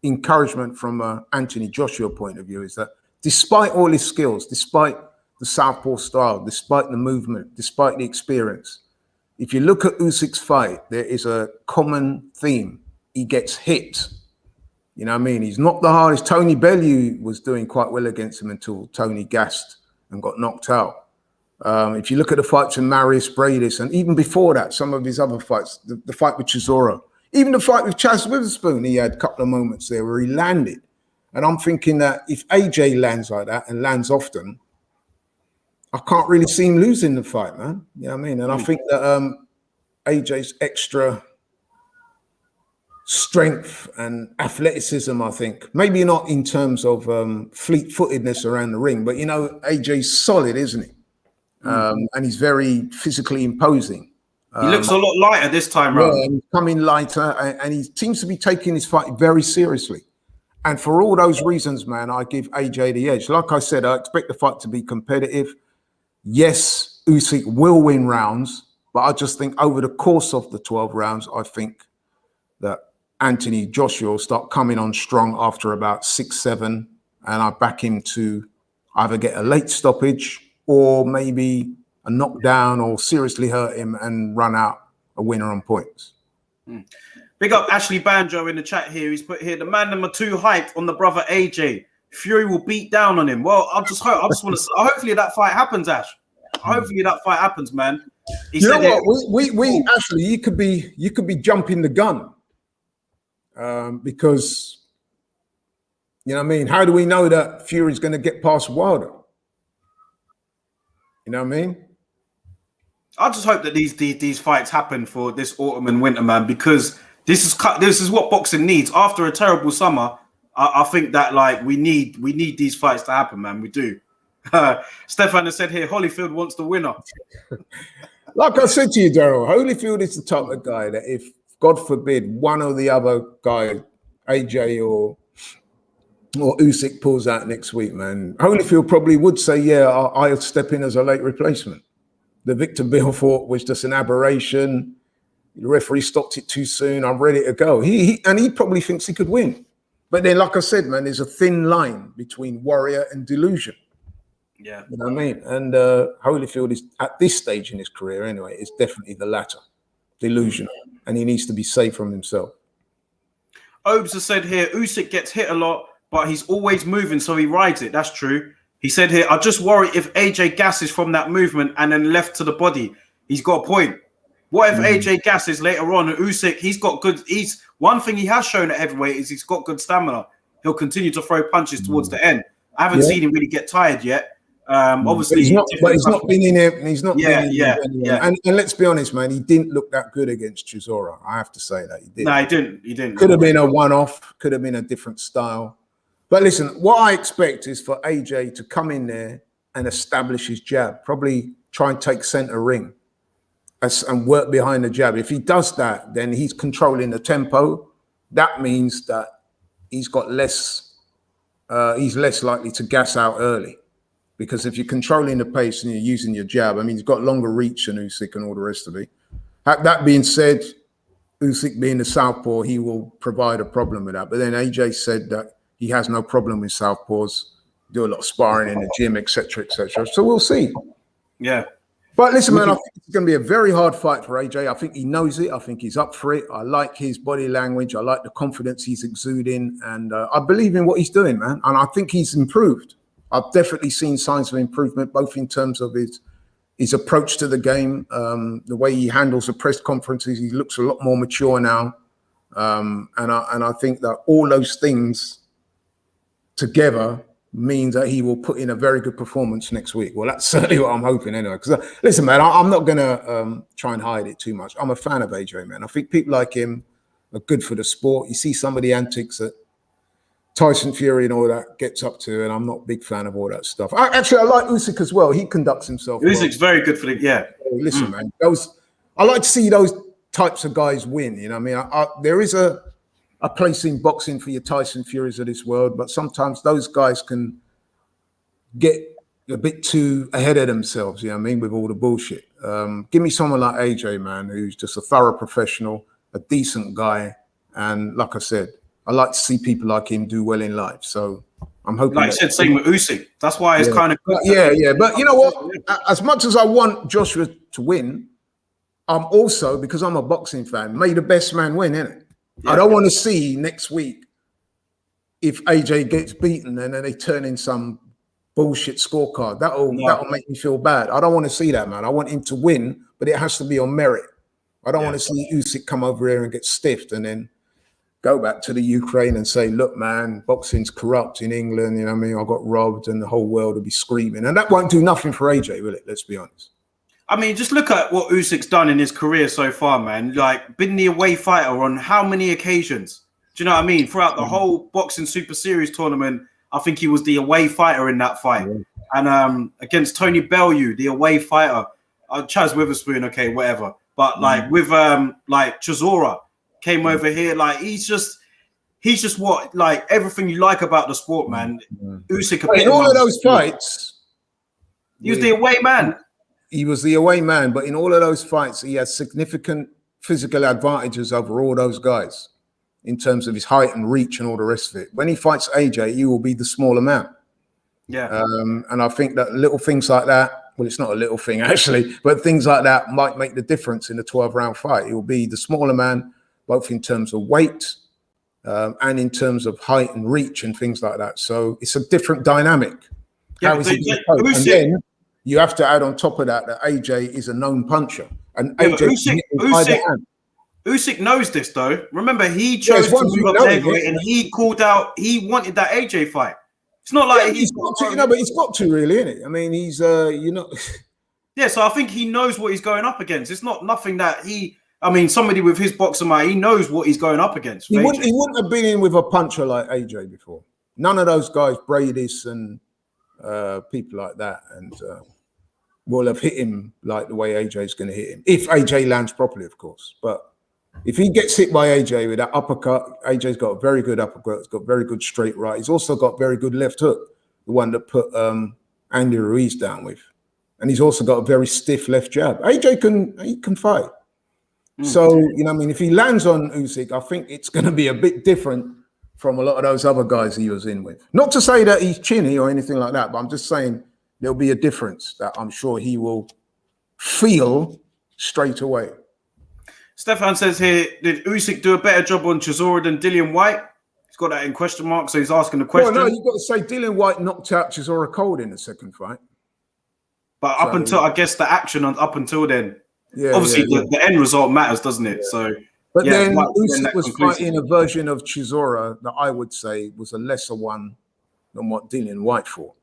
encouragement from an Anthony Joshua point of view is that despite all his skills, despite the southpaw style, despite the movement, despite the experience, if you look at Usyk's fight, there is a common theme. He gets hit. You know what I mean? He's not the hardest. Tony Bellew was doing quite well against him until Tony gassed and got knocked out. If you look at the fights with Marius Bradis, and even before that, some of his other fights, the fight with Chisora, even the fight with Chaz Witherspoon, he had a couple of moments there where he landed. And I'm thinking that if AJ lands like that and lands often, I can't really see him losing the fight, man. You know what I mean? And I think that AJ's extra strength and athleticism, I think, maybe not in terms of fleet-footedness around the ring, but, AJ's solid, isn't he? And he's very physically imposing. He looks a lot lighter this time round. Yeah, he's coming lighter, and he seems to be taking his fight very seriously. And for all those reasons, man, I give AJ the edge. Like I said, I expect the fight to be competitive. Yes, Usyk will win rounds, but I just think over the course of the 12 rounds, I think that Anthony Joshua will start coming on strong after about 6-7, and I back him to either get a late stoppage or maybe a knockdown or seriously hurt him and run out a winner on points. Big up Ashley Banjo in the chat here. He's put here, the man number 2 hyped on the brother AJ. Fury will beat down on him. Well, I just want to. Hopefully that fight happens, Ash. Hopefully that fight happens, man. You know what? We Ashley, you could be jumping the gun, because you know what I mean. How do we know that Fury's going to get past Wilder? You know what I mean? I just hope that these fights happen for this autumn and winter, man, because this is what boxing needs after a terrible summer. I think that we need these fights to happen, man. We do. Stefan has said here, Holyfield wants the winner. Like I said to you, Daryl, Holyfield is the type of guy that if, God forbid, one or the other guy, AJ or Usyk pulls out next week, man, Holyfield probably would say, yeah, I'll step in as a late replacement. The Victor Belfort was just an aberration. The referee stopped it too soon. I'm ready to go. He probably thinks he could win. But then, like I said, man, there's a thin line between warrior and delusion. Yeah. You know what I mean? And Holyfield is, at this stage in his career anyway, is definitely the latter, delusional. And he needs to be safe from himself. Obes has said here, Usyk gets hit a lot, but he's always moving, so he rides it. That's true. He said here, I just worry if AJ gasses from that movement and then left to the body. He's got a point. What if AJ gasses later on? And Usyk, he's got good. One thing he has shown at heavyweight is he's got good stamina. He'll continue to throw punches towards the end. I haven't seen him really get tired yet. Obviously, he's not been in it. He's not. Yeah. And let's be honest, man, he didn't look that good against Chisora. I have to say that he didn't. No, he didn't. He didn't. Could have been a one-off. Could have been a different style. But listen, what I expect is for AJ to come in there and establish his jab. Probably try and take center ring and work behind the jab. If he does that, then he's controlling the tempo. That means that he's got less. He's less likely to gas out early. Because if you're controlling the pace and you're using your jab, I mean, he's got longer reach than Usyk and all the rest of it. That being said, Usyk being the southpaw, he will provide a problem with that. But then AJ said that he has no problem with southpaws, do a lot of sparring in the gym, etc., etc. So we'll see. Yeah. But listen, man, I think it's going to be a very hard fight for AJ. I think he knows it. I think he's up for it. I like his body language. I like the confidence he's exuding. And I believe in what he's doing, man. And I think he's improved. I've definitely seen signs of improvement, both in terms of his approach to the game, the way he handles the press conferences. He looks a lot more mature now. And I think that all those things together means that he will put in a very good performance next week. Well, that's certainly what I'm hoping anyway. Because listen, man, I'm not going to try and hide it too much. I'm a fan of AJ, man. I think people like him are good for the sport. You see some of the antics that Tyson Fury and all that gets up to, and I'm not a big fan of all that stuff. I like Usyk as well. He conducts himself Usyk's very good for the, Listen, man, I like to see those types of guys win. You know what I mean? There is a place in boxing for your Tyson Furies of this world, but sometimes those guys can get a bit too ahead of themselves, you know what I mean, with all the bullshit. Give me someone like AJ, man, who's just a thorough professional, a decent guy, and like I said, I like to see people like him do well in life. So I'm hoping. Like I said, same with Usyk. That's why it's kind of good. Yeah. But you know what? As much as I want Joshua to win, I'm also, because I'm a boxing fan, may the best man win, innit? Yeah. I don't want to see next week if AJ gets beaten and then they turn in some bullshit scorecard. That'll make me feel bad. I don't want to see that, man. I want him to win, but it has to be on merit. I don't want to see Usyk come over here and get stiffed and then go back to the Ukraine and say, look, man, boxing's corrupt in England. You know what I mean? I got robbed and the whole world will be screaming. And that won't do nothing for AJ, will it? Let's be honest. I mean, just look at what Usyk's done in his career so far, man. Like, been the away fighter on how many occasions? Do you know what I mean? Throughout the whole Boxing Super Series tournament, I think he was the away fighter in that fight. And against Tony Bellew, the away fighter. Chaz Witherspoon, okay, whatever. But like with like Chisora, came over here, like he's just what, like everything you like about the sport, man. Usyk, in all of those fights, he was the away man. He was the away man, but in all of those fights, he has significant physical advantages over all those guys in terms of his height and reach and all the rest of it. When he fights AJ, he will be the smaller man. Yeah. And I think that little things like that, well, it's not a little thing actually, but things like that might make the difference in a 12-round fight. He will be the smaller man, both in terms of weight and in terms of height and reach and things like that. So it's a different dynamic. Yeah, and then you have to add on top of that AJ is a known puncher. And Usyk knows this though. Remember, he chose to move up heavyweight and he called out, he wanted that AJ fight. It's not like he's got to, but he's got to really, isn't it? I mean, he's Yeah, so I think he knows what he's going up against. It's not nothing that somebody with his boxing mind, he knows what he's going up against. He wouldn't have been in with a puncher like AJ before. None of those guys, Bradis and people like that, and will have hit him like the way AJ's going to hit him. If AJ lands properly, of course. But if he gets hit by AJ with that uppercut, AJ's got a very good uppercut. He's got very good straight right. He's also got very good left hook, the one that put Andy Ruiz down with. And he's also got a very stiff left jab. AJ can fight. So, you know what I mean? If he lands on Usyk, I think it's going to be a bit different from a lot of those other guys he was in with. Not to say that he's chinny or anything like that, but I'm just saying there'll be a difference that I'm sure he will feel straight away. Stefan says here, did Usyk do a better job on Chisora than Dillian Whyte? He's got that in question mark, so he's asking the question. Well, no, you've got to say Dillian Whyte knocked out Chisora cold in the second fight. But up until, I guess, the action up until then, obviously the end result matters, doesn't it? So, but then Usyk was fighting a version of Chisora that I would say was a lesser one than what Dillian Whyte fought.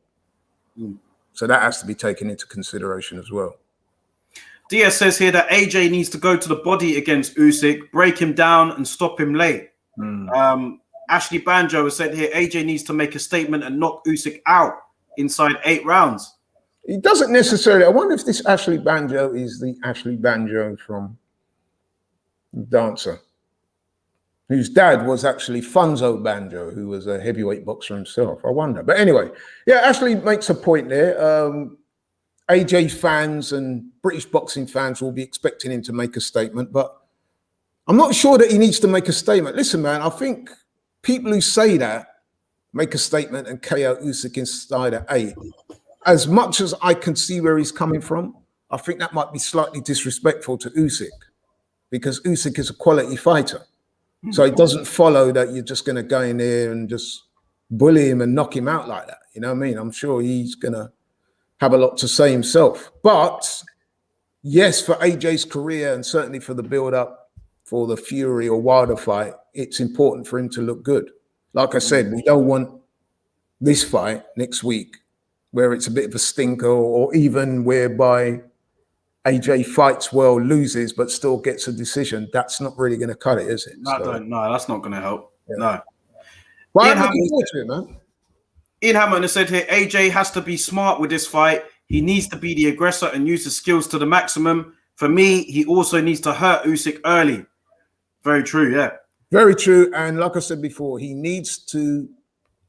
So that has to be taken into consideration as well. Diaz says here that AJ needs to go to the body against Usyk, break him down and stop him late. Ashley Banjo has said here AJ needs to make a statement and knock Usyk out inside 8 rounds. He doesn't necessarily. I wonder if this Ashley Banjo is the Ashley Banjo from Dancer, whose dad was actually Funzo Banjo, who was a heavyweight boxer himself. I wonder. But anyway, yeah, Ashley makes a point there. AJ fans and British boxing fans will be expecting him to make a statement, but I'm not sure that he needs to make a statement. Listen, man, I think people who say that make a statement and KO Usyk inside at 8. As much as I can see where he's coming from, I think that might be slightly disrespectful to Usyk, because Usyk is a quality fighter. So it doesn't follow that you're just going to go in there and just bully him and knock him out like that. You know what I mean? I'm sure he's going to have a lot to say himself. But yes, for AJ's career and certainly for the build-up for the Fury or Wilder fight, it's important for him to look good. Like I said, we don't want this fight next week where it's a bit of a stinker, or even whereby AJ fights well, loses, but still gets a decision. That's not really going to cut it, is it? No, that's not going to help. Yeah. No. Well, I'm looking forward to it, man. Ian Hamilton has said here, AJ has to be smart with this fight. He needs to be the aggressor and use his skills to the maximum. For me, he also needs to hurt Usyk early. Very true, yeah. Very true. And like I said before, he needs to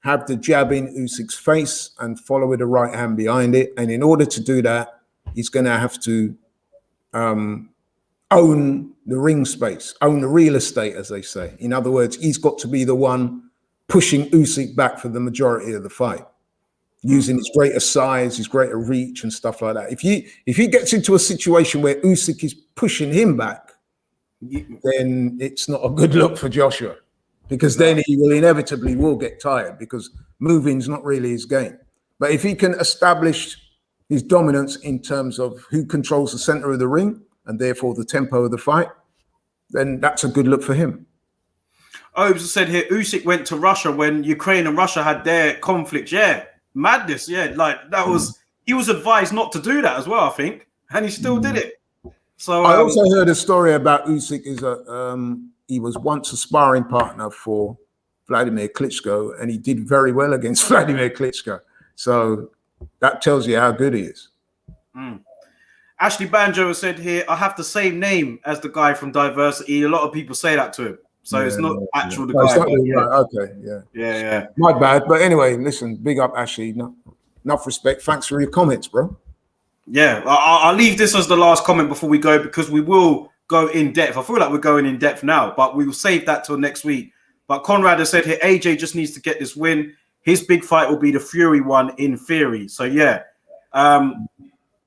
have the jab in Usyk's face and follow with the right hand behind it. And in order to do that, he's going to have to own the ring space, own the real estate, as they say. In other words, he's got to be the one pushing Usyk back for the majority of the fight, using his greater size, his greater reach and stuff like that. If he gets into a situation where Usyk is pushing him back, then it's not a good look for Joshua, because then he will inevitably get tired, because moving's not really his game. But if he can establish his dominance in terms of who controls the center of the ring and therefore the tempo of the fight, then that's a good look for him. Obes said here, Usyk went to Russia when Ukraine and Russia had their conflict. Yeah, madness. Yeah, like that was, he was advised not to do that as well, I think, and he still did it. So I also heard a story about Usyk is he was once a sparring partner for Vladimir Klitschko, and he did very well against Vladimir Klitschko. So that tells you how good he is. Ashley Banjo said here, I have the same name as the guy from Diversity. A lot of people say that to him. So it's not actual the guy. Right. Okay, yeah. My bad. But anyway, listen, big up, Ashley. Enough respect. Thanks for your comments, bro. Yeah, I'll leave this as the last comment before we go, because we will go in depth. I feel like we're going in depth now, but we will save that till next week. But Conrad has said here, AJ just needs to get this win. His big fight will be the Fury one in theory. So yeah, I'm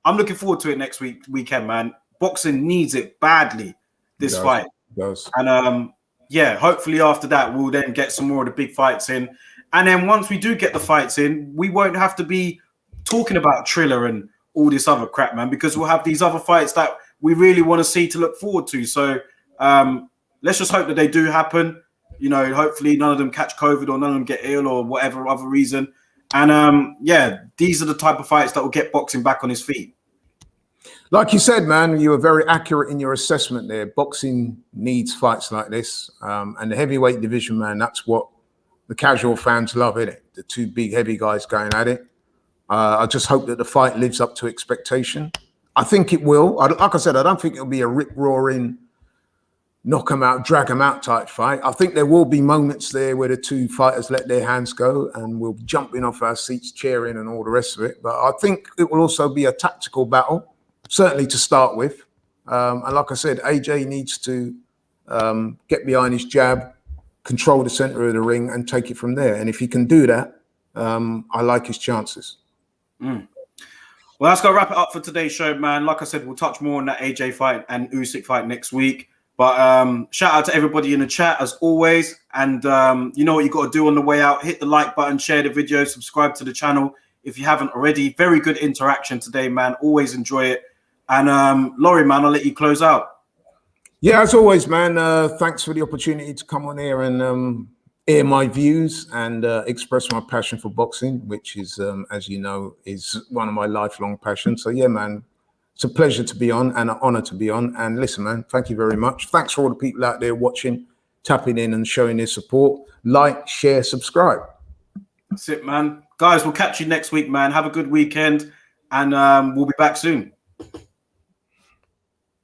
looking forward to it next weekend, man. Boxing needs it badly, this fight. It does. And yeah, hopefully after that, we'll then get some more of the big fights in. And then once we do get the fights in, we won't have to be talking about Triller and all this other crap, man, because we'll have these other fights that we really want to see to look forward to. So let's just hope that they do happen. You know, hopefully none of them catch COVID or none of them get ill or whatever other reason. And yeah, these are the type of fights that will get boxing back on his feet. Like you said, man, you were very accurate in your assessment there. Boxing needs fights like this. And the heavyweight division, man, that's what the casual fans love, isn't it? The two big heavy guys going at it. I just hope that the fight lives up to expectation. I think it will. Like I said, I don't think it'll be a rip-roaring, knock them out, drag them out type fight. I think there will be moments there where the two fighters let their hands go and we'll be jumping off our seats, cheering and all the rest of it. But I think it will also be a tactical battle, certainly to start with. And like I said, AJ needs to get behind his jab, control the center of the ring and take it from there. And if he can do that, I like his chances. Well, that's going to wrap it up for today's show, man. Like I said, we'll touch more on that AJ fight and Usyk fight next week. But shout out to everybody in the chat as always. And you know what you got to do on the way out. Hit the like button, share the video, subscribe to the channel if you haven't already. Very good interaction today, man. Always enjoy it. And Laurie, man, I'll let you close out. Yeah, as always, man, thanks for the opportunity to come on here and air my views and express my passion for boxing, which is, as you know, is one of my lifelong passions. So, yeah, man, it's a pleasure to be on and an honor to be on. And listen, man, thank you very much. Thanks for all the people out there watching, tapping in and showing their support. Like, share, subscribe. That's it, man. Guys, we'll catch you next week, man. Have a good weekend, and we'll be back soon.